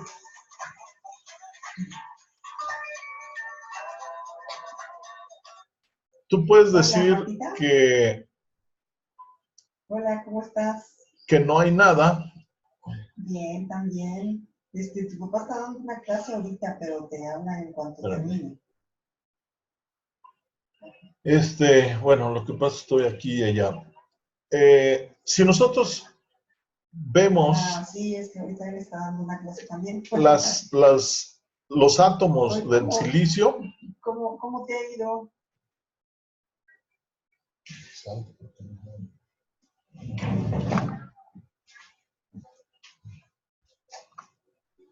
Hola, hola, ¿cómo estás? Que no hay nada. Bien, también. Tu papá está dando una clase ahorita, pero te habla en cuanto termine. Bueno, lo que pasa es que estoy aquí y allá. si nosotros vemos sí, es que ahorita me está dando una clase también. los átomos del silicio. ¿Cómo te ha ido?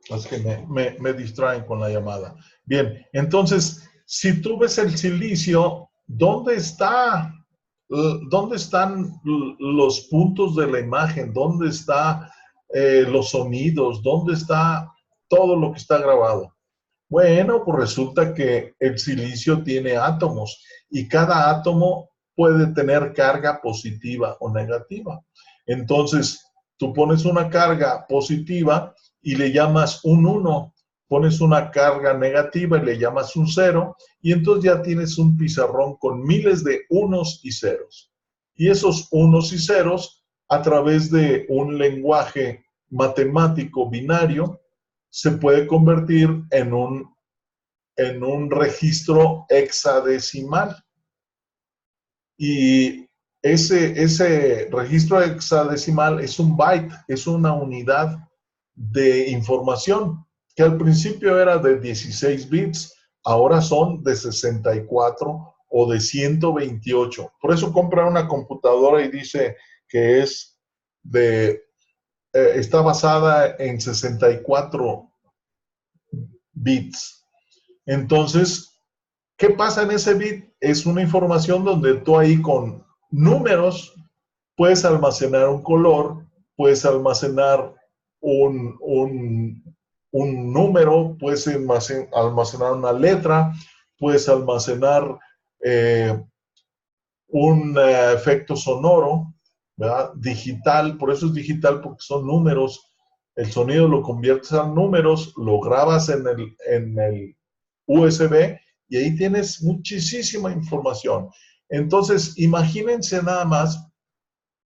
Es que me distraen con la llamada. Bien, entonces, si tú ves el silicio, ¿dónde están los puntos de la imagen? ¿Dónde están los sonidos? ¿Dónde está todo lo que está grabado? Bueno, pues resulta que el silicio tiene átomos y cada átomo puede tener carga positiva o negativa. Entonces, tú pones una carga positiva y le llamas un 1, pones una carga negativa y le llamas un 0, y entonces ya tienes un pizarrón con miles de unos y ceros. Y esos unos y ceros, a través de un lenguaje matemático binario, se puede convertir en un registro hexadecimal. Y ese registro hexadecimal es un byte, es una unidad de información, que al principio era de 16 bits, ahora son de 64 o de 128. Por eso compra una computadora y dice que está basada en 64 bits. Entonces, ¿qué pasa en ese bit? Es una información donde tú ahí con números puedes almacenar un color, puedes almacenar un número, puedes almacenar una letra, puedes almacenar un efecto sonoro, ¿verdad? Digital, por eso es digital, porque son números. El sonido lo conviertes a números, lo grabas en el USB y ahí tienes muchísima información. Entonces, imagínense nada más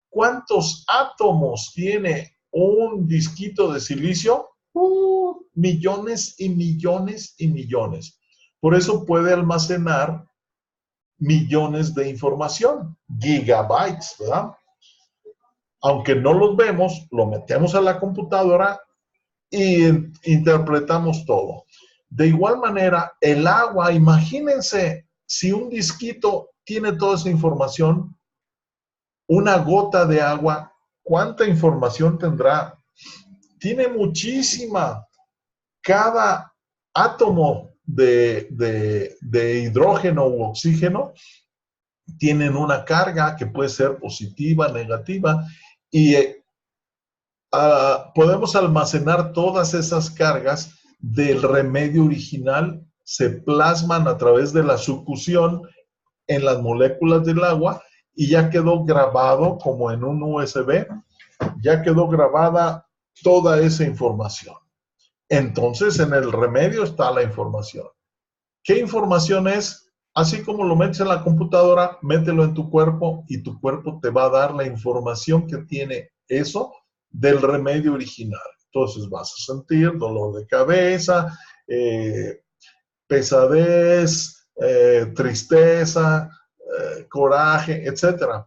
cuántos átomos tiene un disquito de silicio. Millones y millones y millones. Por eso puede almacenar millones de información, gigabytes, ¿verdad? Aunque no los vemos, lo metemos a la computadora y interpretamos todo. De igual manera, el agua, imagínense si un disquito tiene toda esa información, una gota de agua, ¿cuánta información tendrá? Tiene muchísima. Cada átomo de hidrógeno u oxígeno tienen una carga que puede ser positiva, negativa, y podemos almacenar todas esas cargas del remedio original, se plasman a través de la succión en las moléculas del agua y ya quedó grabado como en un USB, ya quedó grabada toda esa información. Entonces en el remedio está la información. ¿Qué información es? Así como lo metes en la computadora, mételo en tu cuerpo y tu cuerpo te va a dar la información que tiene eso del remedio original. Entonces vas a sentir dolor de cabeza, pesadez, tristeza, coraje, etc.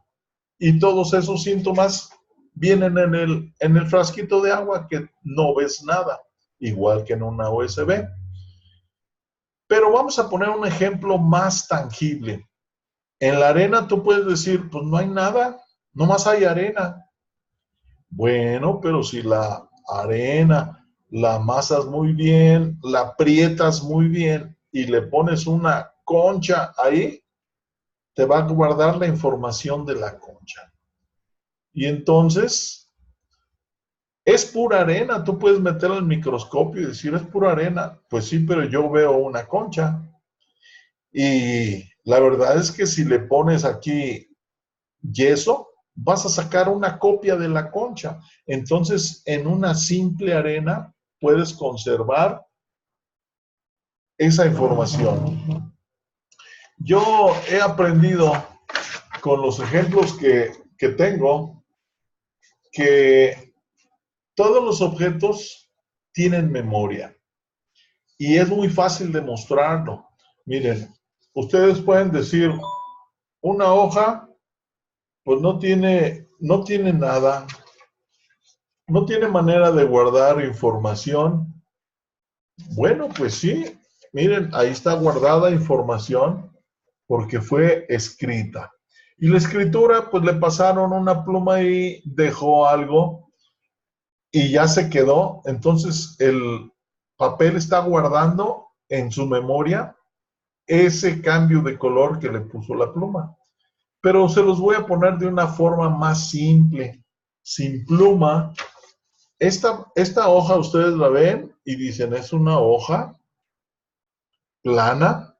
Y todos esos síntomas vienen en el frasquito de agua que no ves nada, igual que en una USB. Pero vamos a poner un ejemplo más tangible. En la arena tú puedes decir, pues no hay nada, nomás hay arena. Bueno, pero si la arena la amasas muy bien, la aprietas muy bien y le pones una concha ahí, te va a guardar la información de la concha. Y entonces, es pura arena, tú puedes meterla al microscopio y decir, es pura arena. Pues sí, pero yo veo una concha. Y la verdad es que si le pones aquí yeso, vas a sacar una copia de la concha. Entonces, en una simple arena puedes conservar esa información. Yo he aprendido con los ejemplos que tengo que todos los objetos tienen memoria y es muy fácil demostrarlo. Miren, ustedes pueden decir, una hoja pues no tiene no tiene nada, no tiene manera de guardar información. Bueno, pues sí, miren, ahí está guardada información porque fue escrita. Y la escritura, pues le pasaron una pluma y dejó algo y ya se quedó. Entonces el papel está guardando en su memoria ese cambio de color que le puso la pluma. Pero se los voy a poner de una forma más simple, sin pluma. Esta hoja ustedes la ven y dicen, es una hoja plana.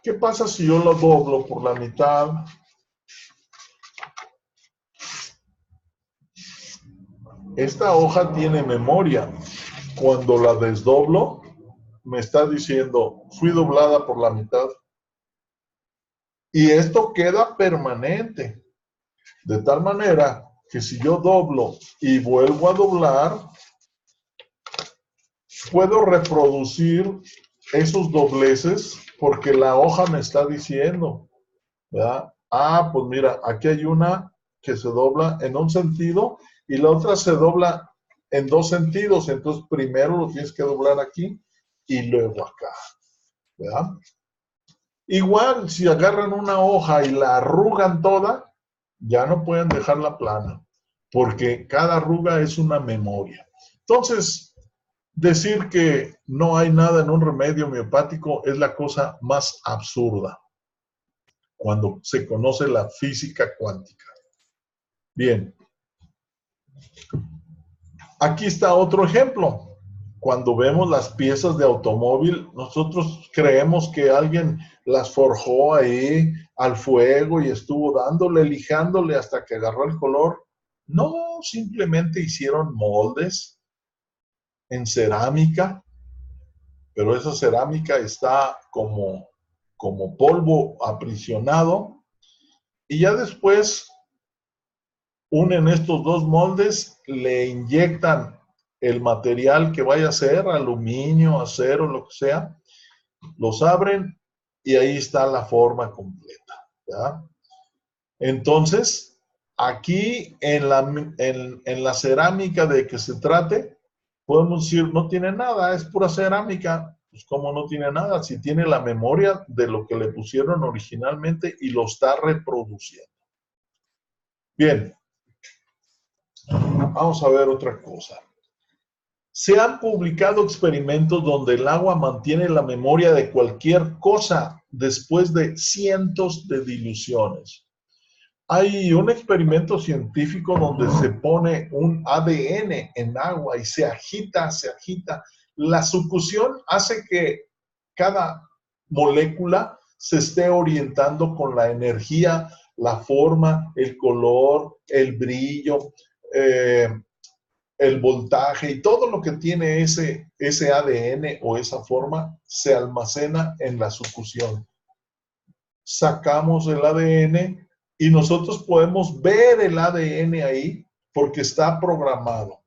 ¿Qué pasa si yo lo doblo por la mitad? Esta hoja tiene memoria. Cuando la desdoblo, me está diciendo, fui doblada por la mitad. Y esto queda permanente. De tal manera que si yo doblo y vuelvo a doblar, puedo reproducir esos dobleces porque la hoja me está diciendo, ¿verdad? Ah, pues mira, aquí hay una que se dobla en un sentido y la otra se dobla en dos sentidos. Entonces primero lo tienes que doblar aquí y luego acá, ¿verdad? Igual, si agarran una hoja y la arrugan toda, ya no pueden dejarla plana, porque cada arruga es una memoria. Entonces, decir que no hay nada en un remedio homeopático es la cosa más absurda cuando se conoce la física cuántica. Bien, aquí está otro ejemplo. Cuando vemos las piezas de automóvil, nosotros creemos que alguien las forjó ahí al fuego y estuvo dándole, lijándole hasta que agarró el color. No, simplemente hicieron moldes en cerámica, pero esa cerámica está como polvo aprisionado y ya después unen estos dos moldes, le inyectan el material que vaya a ser, aluminio, acero, lo que sea, los abren y ahí está la forma completa, ¿ya? Entonces, aquí en la cerámica de que se trate, podemos decir, no tiene nada, es pura cerámica. Pues, ¿cómo no tiene nada? Si tiene la memoria de lo que le pusieron originalmente y lo está reproduciendo. Bien, vamos a ver otra cosa. Se han publicado experimentos donde el agua mantiene la memoria de cualquier cosa después de cientos de diluciones. Hay un experimento científico donde se pone un ADN en agua y se agita, se agita. La succión hace que cada molécula se esté orientando con la energía, la forma, el color, el brillo, el voltaje y todo lo que tiene ese ADN o esa forma se almacena en la succión. Sacamos el ADN y nosotros podemos ver el ADN ahí porque está programado.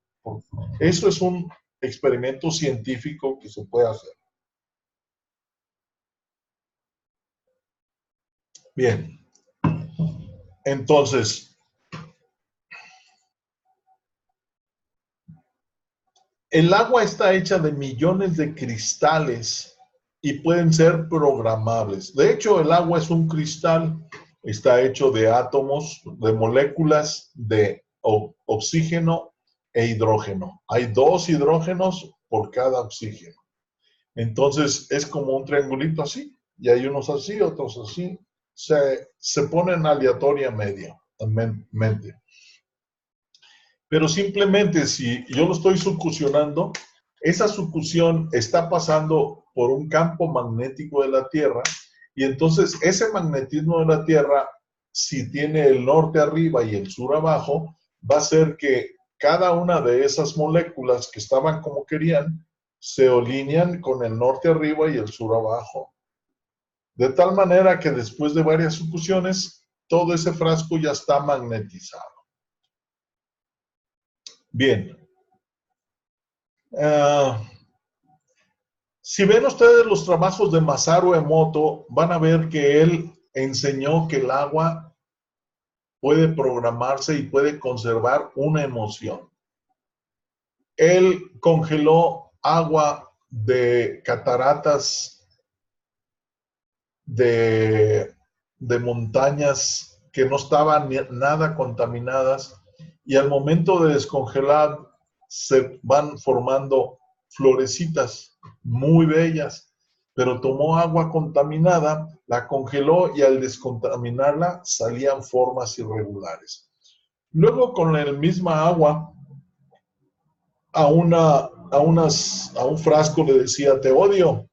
Eso es un experimento científico que se puede hacer. Bien. Entonces, el agua está hecha de millones de cristales y pueden ser programables. De hecho, el agua es un cristal, está hecho de átomos, de moléculas de oxígeno e hidrógeno. Hay 2 hidrógenos por cada oxígeno. Entonces, es como un triangulito así, y hay unos así, otros así. Se ponen aleatoriamente. Pero simplemente si yo lo estoy succionando, esa succión está pasando por un campo magnético de la Tierra y entonces ese magnetismo de la Tierra, si tiene el norte arriba y el sur abajo, va a hacer que cada una de esas moléculas que estaban como querían, se alinean con el norte arriba y el sur abajo. De tal manera que después de varias succiones, todo ese frasco ya está magnetizado. Bien. Si ven ustedes los trabajos de Masaru Emoto, van a ver que él enseñó que el agua puede programarse y puede conservar una emoción. Él congeló agua de cataratas de montañas que no estaban nada contaminadas, y al momento de descongelar se van formando florecitas muy bellas, pero tomó agua contaminada, la congeló y al descontaminarla salían formas irregulares. Luego con la misma agua a un frasco le decía te odio,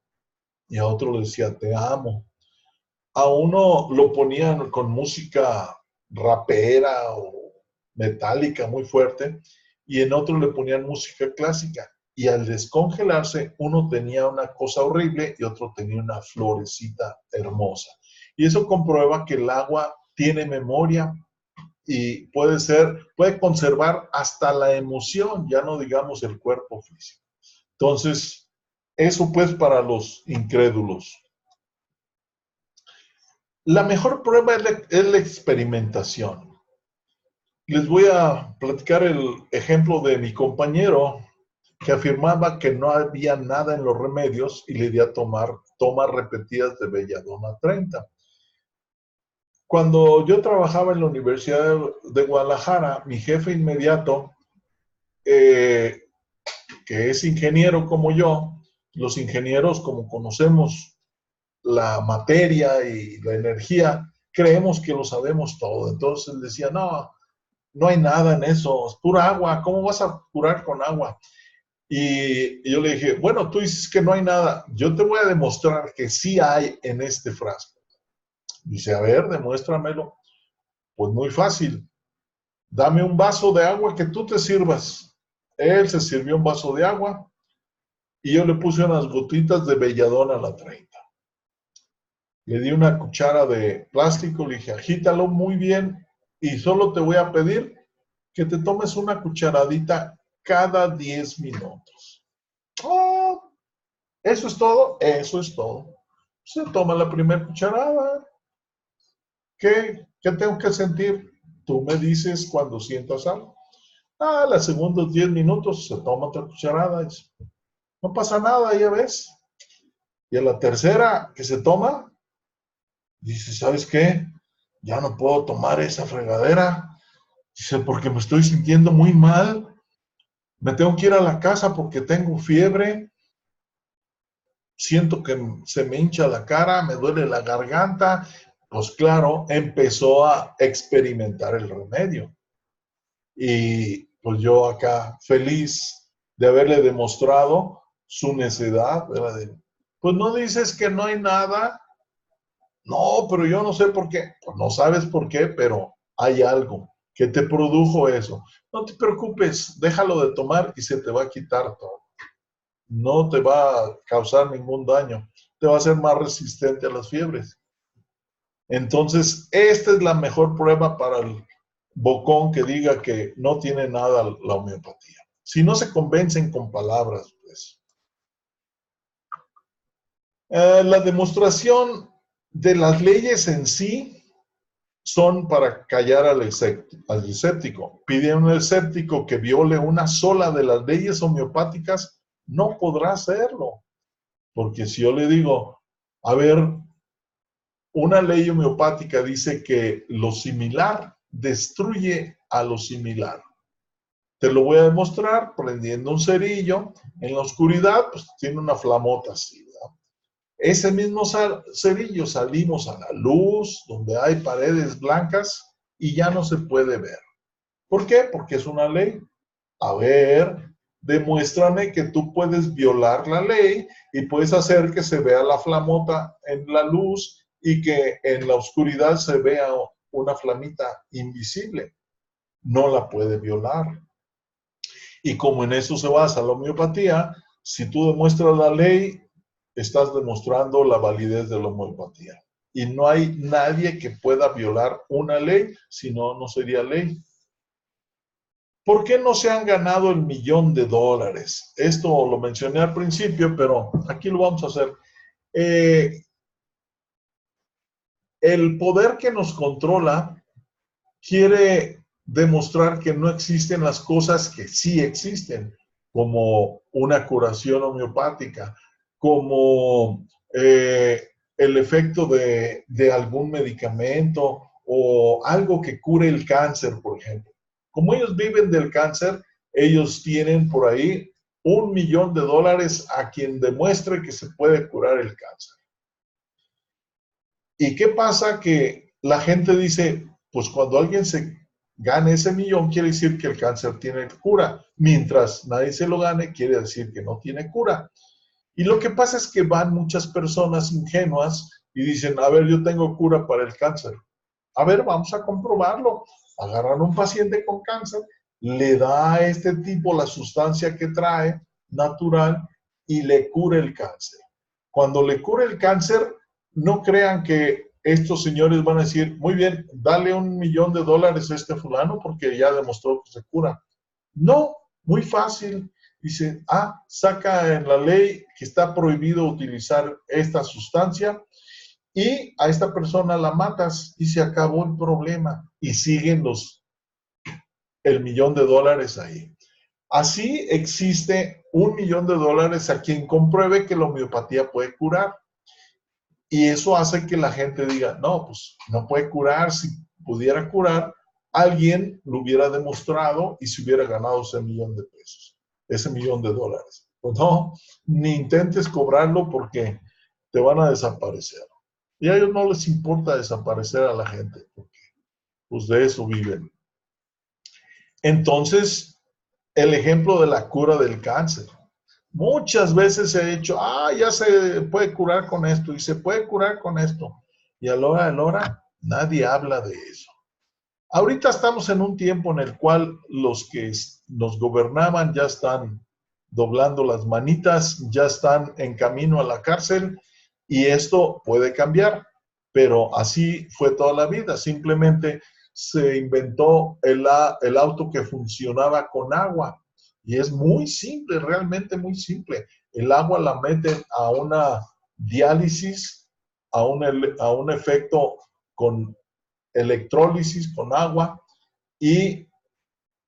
y a otro le decía te amo. A uno lo ponían con música rapera o metálica muy fuerte, y en otro le ponían música clásica. Y al descongelarse, uno tenía una cosa horrible y otro tenía una florecita hermosa. Y eso comprueba que el agua tiene memoria y puede conservar hasta la emoción, ya no digamos el cuerpo físico. Entonces, eso pues para los incrédulos. La mejor prueba es la experimentación. Les voy a platicar el ejemplo de mi compañero que afirmaba que no había nada en los remedios y le di a tomar tomas repetidas de Belladona 30. Cuando yo trabajaba en la Universidad de Guadalajara, mi jefe inmediato, que es ingeniero como yo, los ingenieros, como conocemos la materia y la energía, creemos que lo sabemos todo. Entonces decía, no hay nada en eso, es pura agua, ¿cómo vas a curar con agua? Y yo le dije, bueno, tú dices que no hay nada, yo te voy a demostrar que sí hay en este frasco. Dice, a ver, demuéstramelo. Pues muy fácil, dame un vaso de agua que tú te sirvas. Él se sirvió un vaso de agua y yo le puse unas gotitas de Belladona a la 30. Le di una cuchara de plástico, le dije, agítalo muy bien y solo te voy a pedir que te tomes una cucharadita cada 10 minutos. Oh, ¿eso es todo? Eso es todo. Se toma la primera cucharada. ¿Qué tengo que sentir? Tú me dices cuando sientas algo. Los segundos 10 minutos se toma otra cucharada. No pasa nada, ya ves. Y a la tercera que se toma, dice, ¿sabes qué? Ya no puedo tomar esa fregadera. Dice, porque me estoy sintiendo muy mal. Me tengo que ir a la casa porque tengo fiebre. Siento que se me hincha la cara, me duele la garganta. Pues claro, empezó a experimentar el remedio. Y pues yo acá feliz de haberle demostrado su necedad, ¿verdad? Pues no dices que no hay nada. No, pero yo no sé por qué. Pues no sabes por qué, pero hay algo que te produjo eso. No te preocupes, déjalo de tomar y se te va a quitar todo. No te va a causar ningún daño. Te va a hacer más resistente a las fiebres. Entonces, esta es la mejor prueba para el bocón que diga que no tiene nada la homeopatía. Si no se convencen con palabras, pues. La demostración de las leyes en sí son para callar al escéptico. Pide a un escéptico que viole una sola de las leyes homeopáticas, no podrá hacerlo. Porque si yo le digo, a ver, una ley homeopática dice que lo similar destruye a lo similar. Te lo voy a demostrar prendiendo un cerillo. En la oscuridad, pues tiene una flamota así, ¿verdad? Ese mismo cerillo salimos a la luz, donde hay paredes blancas y ya no se puede ver. ¿Por qué? Porque es una ley. A ver, demuéstrame que tú puedes violar la ley y puedes hacer que se vea la flamota en la luz y que en la oscuridad se vea una flamita invisible. No la puede violar. Y como en eso se basa la homeopatía, si tú demuestras la ley, estás demostrando la validez de la homeopatía. Y no hay nadie que pueda violar una ley, si no, no sería ley. ¿Por qué no se han ganado el $1,000,000? Esto lo mencioné al principio, pero aquí lo vamos a hacer. El poder que nos controla quiere demostrar que no existen las cosas que sí existen, como una curación homeopática, como el efecto de algún medicamento o algo que cure el cáncer, por ejemplo. Como ellos viven del cáncer, ellos tienen por ahí $1.000.000 a quien demuestre que se puede curar el cáncer. ¿Y qué pasa? Que la gente dice, pues cuando alguien se gane ese millón, quiere decir que el cáncer tiene cura. Mientras nadie se lo gane, quiere decir que no tiene cura. Y lo que pasa es que van muchas personas ingenuas y dicen, a ver, yo tengo cura para el cáncer. A ver, vamos a comprobarlo. Agarran a un paciente con cáncer, le da a este tipo la sustancia que trae, natural, y le cura el cáncer. Cuando le cura el cáncer, no crean que estos señores van a decir, muy bien, dale $1.000.000 a este fulano porque ya demostró que se cura. No, muy fácil. Dice, saca en la ley que está prohibido utilizar esta sustancia y a esta persona la matas y se acabó el problema. Y siguen el $1.000.000 ahí. Así existe $1.000.000 a quien compruebe que la homeopatía puede curar. Y eso hace que la gente diga, no, pues no puede curar. Si pudiera curar, alguien lo hubiera demostrado y se hubiera ganado ese $1.000.000, ese $1.000.000. Pues no, ni intentes cobrarlo porque te van a desaparecer. Y a ellos no les importa desaparecer a la gente, porque pues de eso viven. Entonces, el ejemplo de la cura del cáncer. Muchas veces se ha dicho, ya se puede curar con esto y se puede curar con esto. Y a la hora de la hora, nadie habla de eso. Ahorita estamos en un tiempo en el cual los que nos gobernaban ya están doblando las manitas, ya están en camino a la cárcel y esto puede cambiar, pero así fue toda la vida. Simplemente se inventó el auto que funcionaba con agua y es muy simple, realmente muy simple. El agua la meten a una diálisis, a un efecto con electrólisis con agua y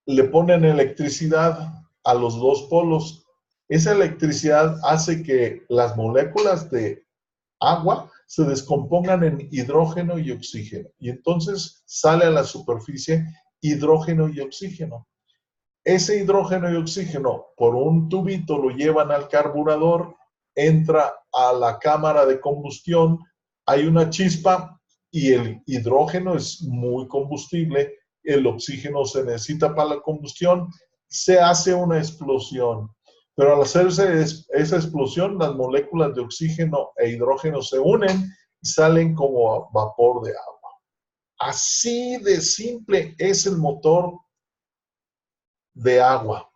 le ponen electricidad a los dos polos. Esa electricidad hace que las moléculas de agua se descompongan en hidrógeno y oxígeno y entonces sale a la superficie hidrógeno y oxígeno. Ese hidrógeno y oxígeno por un tubito lo llevan al carburador, entra a la cámara de combustión, hay una chispa y el hidrógeno es muy combustible, el oxígeno se necesita para la combustión, se hace una explosión. Pero al hacerse esa explosión, las moléculas de oxígeno e hidrógeno se unen y salen como vapor de agua. Así de simple es el motor de agua.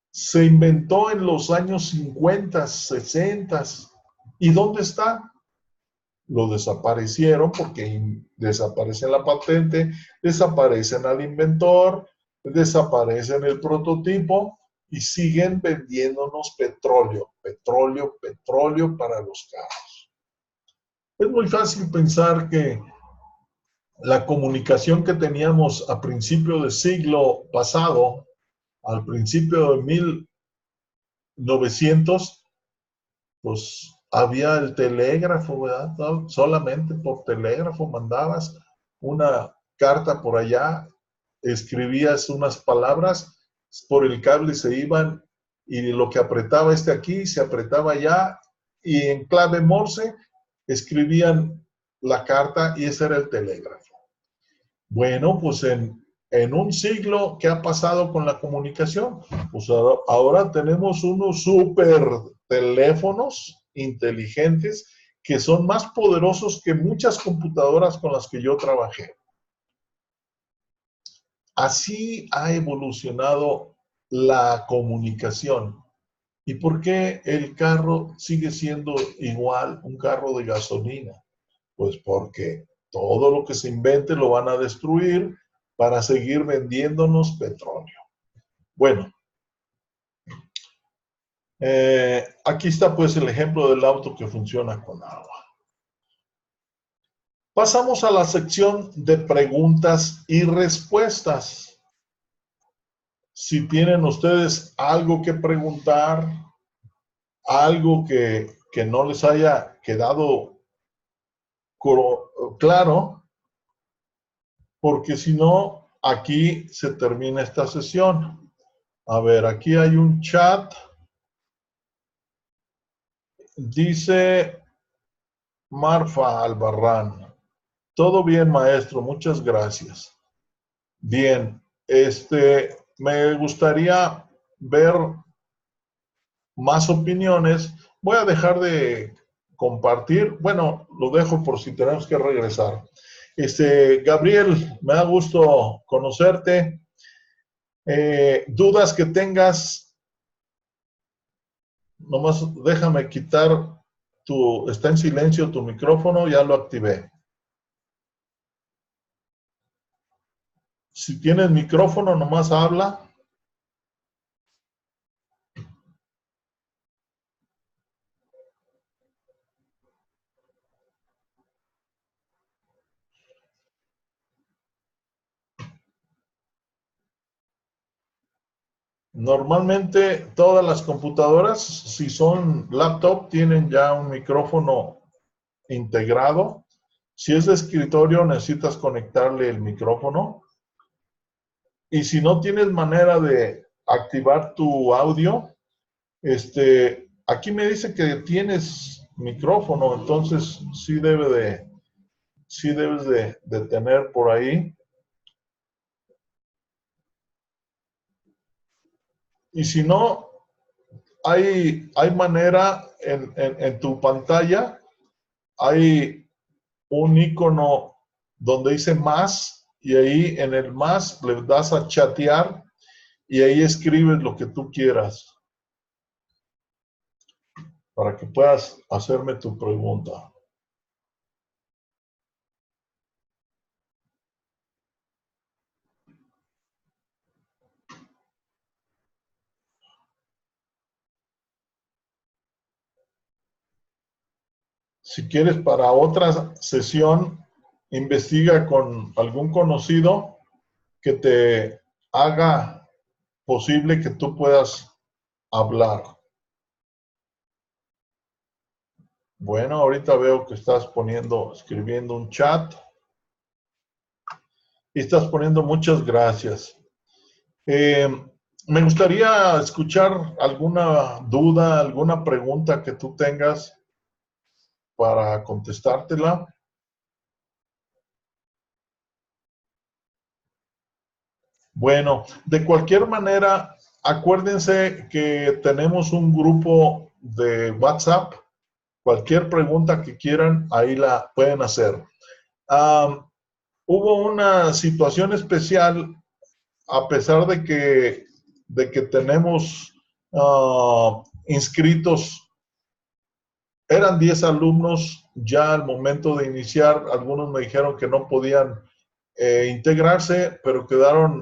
Se inventó en los años 50, 60. ¿Y dónde está? Lo desaparecieron porque desaparece la patente, desaparecen al inventor, desaparecen el prototipo y siguen vendiéndonos petróleo, petróleo, petróleo para los carros. Es muy fácil pensar que la comunicación que teníamos a principio del siglo pasado, al principio de 1900, pues había el telégrafo, ¿verdad? Solamente por telégrafo mandabas una carta por allá, escribías unas palabras, por el cable se iban y lo que apretaba aquí se apretaba allá y en clave Morse escribían la carta y ese era el telégrafo. Bueno, pues en un siglo, ¿qué ha pasado con la comunicación? Pues ahora tenemos unos super teléfonos inteligentes que son más poderosos que muchas computadoras con las que yo trabajé. Así ha evolucionado la comunicación. ¿Y por qué el carro sigue siendo igual, un carro de gasolina? Pues porque todo lo que se invente lo van a destruir para seguir vendiéndonos petróleo. Bueno, aquí está pues el ejemplo del auto que funciona con agua. Pasamos a la sección de preguntas y respuestas. Si tienen ustedes algo que preguntar, algo que no les haya quedado claro, porque si no, aquí se termina esta sesión. A ver, aquí hay un chat. Dice Marfa Albarrán. Todo bien, maestro, muchas gracias. Bien, me gustaría ver más opiniones. Voy a dejar de compartir. Bueno, lo dejo por si tenemos que regresar. Gabriel, me da gusto conocerte. Dudas que tengas, nomás déjame quitar está en silencio tu micrófono, ya lo activé. Si tienes micrófono, nomás habla. Normalmente todas las computadoras, si son laptop, tienen ya un micrófono integrado. Si es de escritorio, necesitas conectarle el micrófono. Y si no tienes manera de activar tu audio, aquí me dice que tienes micrófono, entonces sí debes de tener por ahí. Y si no, hay manera en tu pantalla, hay un icono donde dice más, y ahí en el más le das a chatear y ahí escribes lo que tú quieras para que puedas hacerme tu pregunta. Si quieres para otra sesión, investiga con algún conocido que te haga posible que tú puedas hablar. Bueno, ahorita veo que estás escribiendo un chat y estás poniendo muchas gracias. Me gustaría escuchar alguna duda, alguna pregunta que tú tengas para contestártela. Bueno, de cualquier manera, acuérdense que tenemos un grupo de WhatsApp. Cualquier pregunta que quieran, ahí la pueden hacer. Hubo una situación especial, a pesar de que tenemos inscritos, eran 10 alumnos, ya al momento de iniciar, algunos me dijeron que no podían integrarse, pero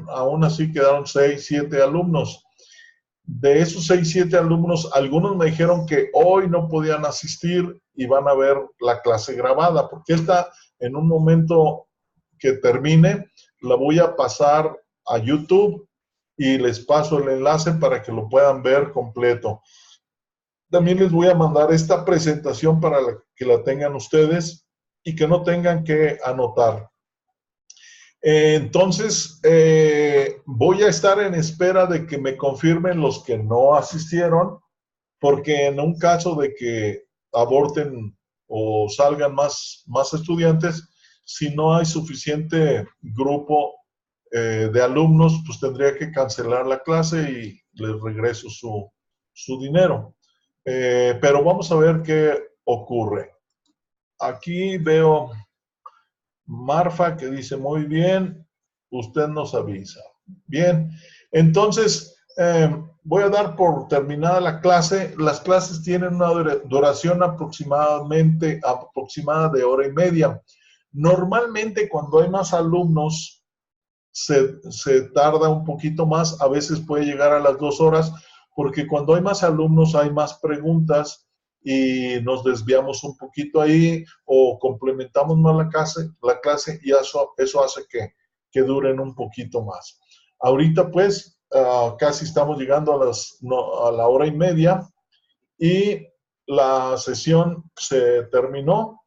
aún así quedaron 6, 7 alumnos. De esos 6, 7 alumnos, algunos me dijeron que hoy no podían asistir y van a ver la clase grabada, porque esta, en un momento que termine, la voy a pasar a YouTube y les paso el enlace para que lo puedan ver completo. También les voy a mandar esta presentación para que la tengan ustedes y que no tengan que anotar. Entonces, voy a estar en espera de que me confirmen los que no asistieron, porque en un caso de que aborten o salgan más estudiantes, si no hay suficiente grupo de alumnos, pues tendría que cancelar la clase y les regreso su dinero. Pero vamos a ver qué ocurre. Aquí veo Marfa que dice, muy bien, usted nos avisa. Bien, entonces voy a dar por terminada la clase. Las clases tienen una duración aproximada de hora y media. Normalmente cuando hay más alumnos se tarda un poquito más, a veces puede llegar a las 2 horas, porque cuando hay más alumnos hay más preguntas y nos desviamos un poquito ahí o complementamos más la clase y eso hace que duren un poquito más. Ahorita pues casi estamos llegando a la hora y media y la sesión se terminó.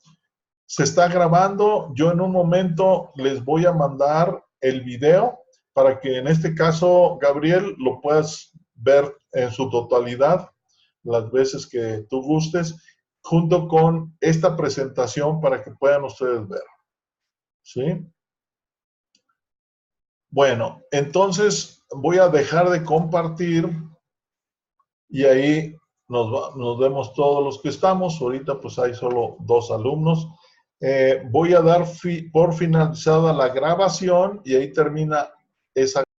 Se está grabando. Yo en un momento les voy a mandar el video para que en este caso, Gabriel, lo puedas ver en su totalidad las veces que tú gustes, junto con esta presentación para que puedan ustedes ver. ¿Sí? Bueno, entonces voy a dejar de compartir y ahí nos vemos todos los que estamos. Ahorita pues hay solo 2 alumnos. Voy a dar por finalizada la grabación y ahí termina esa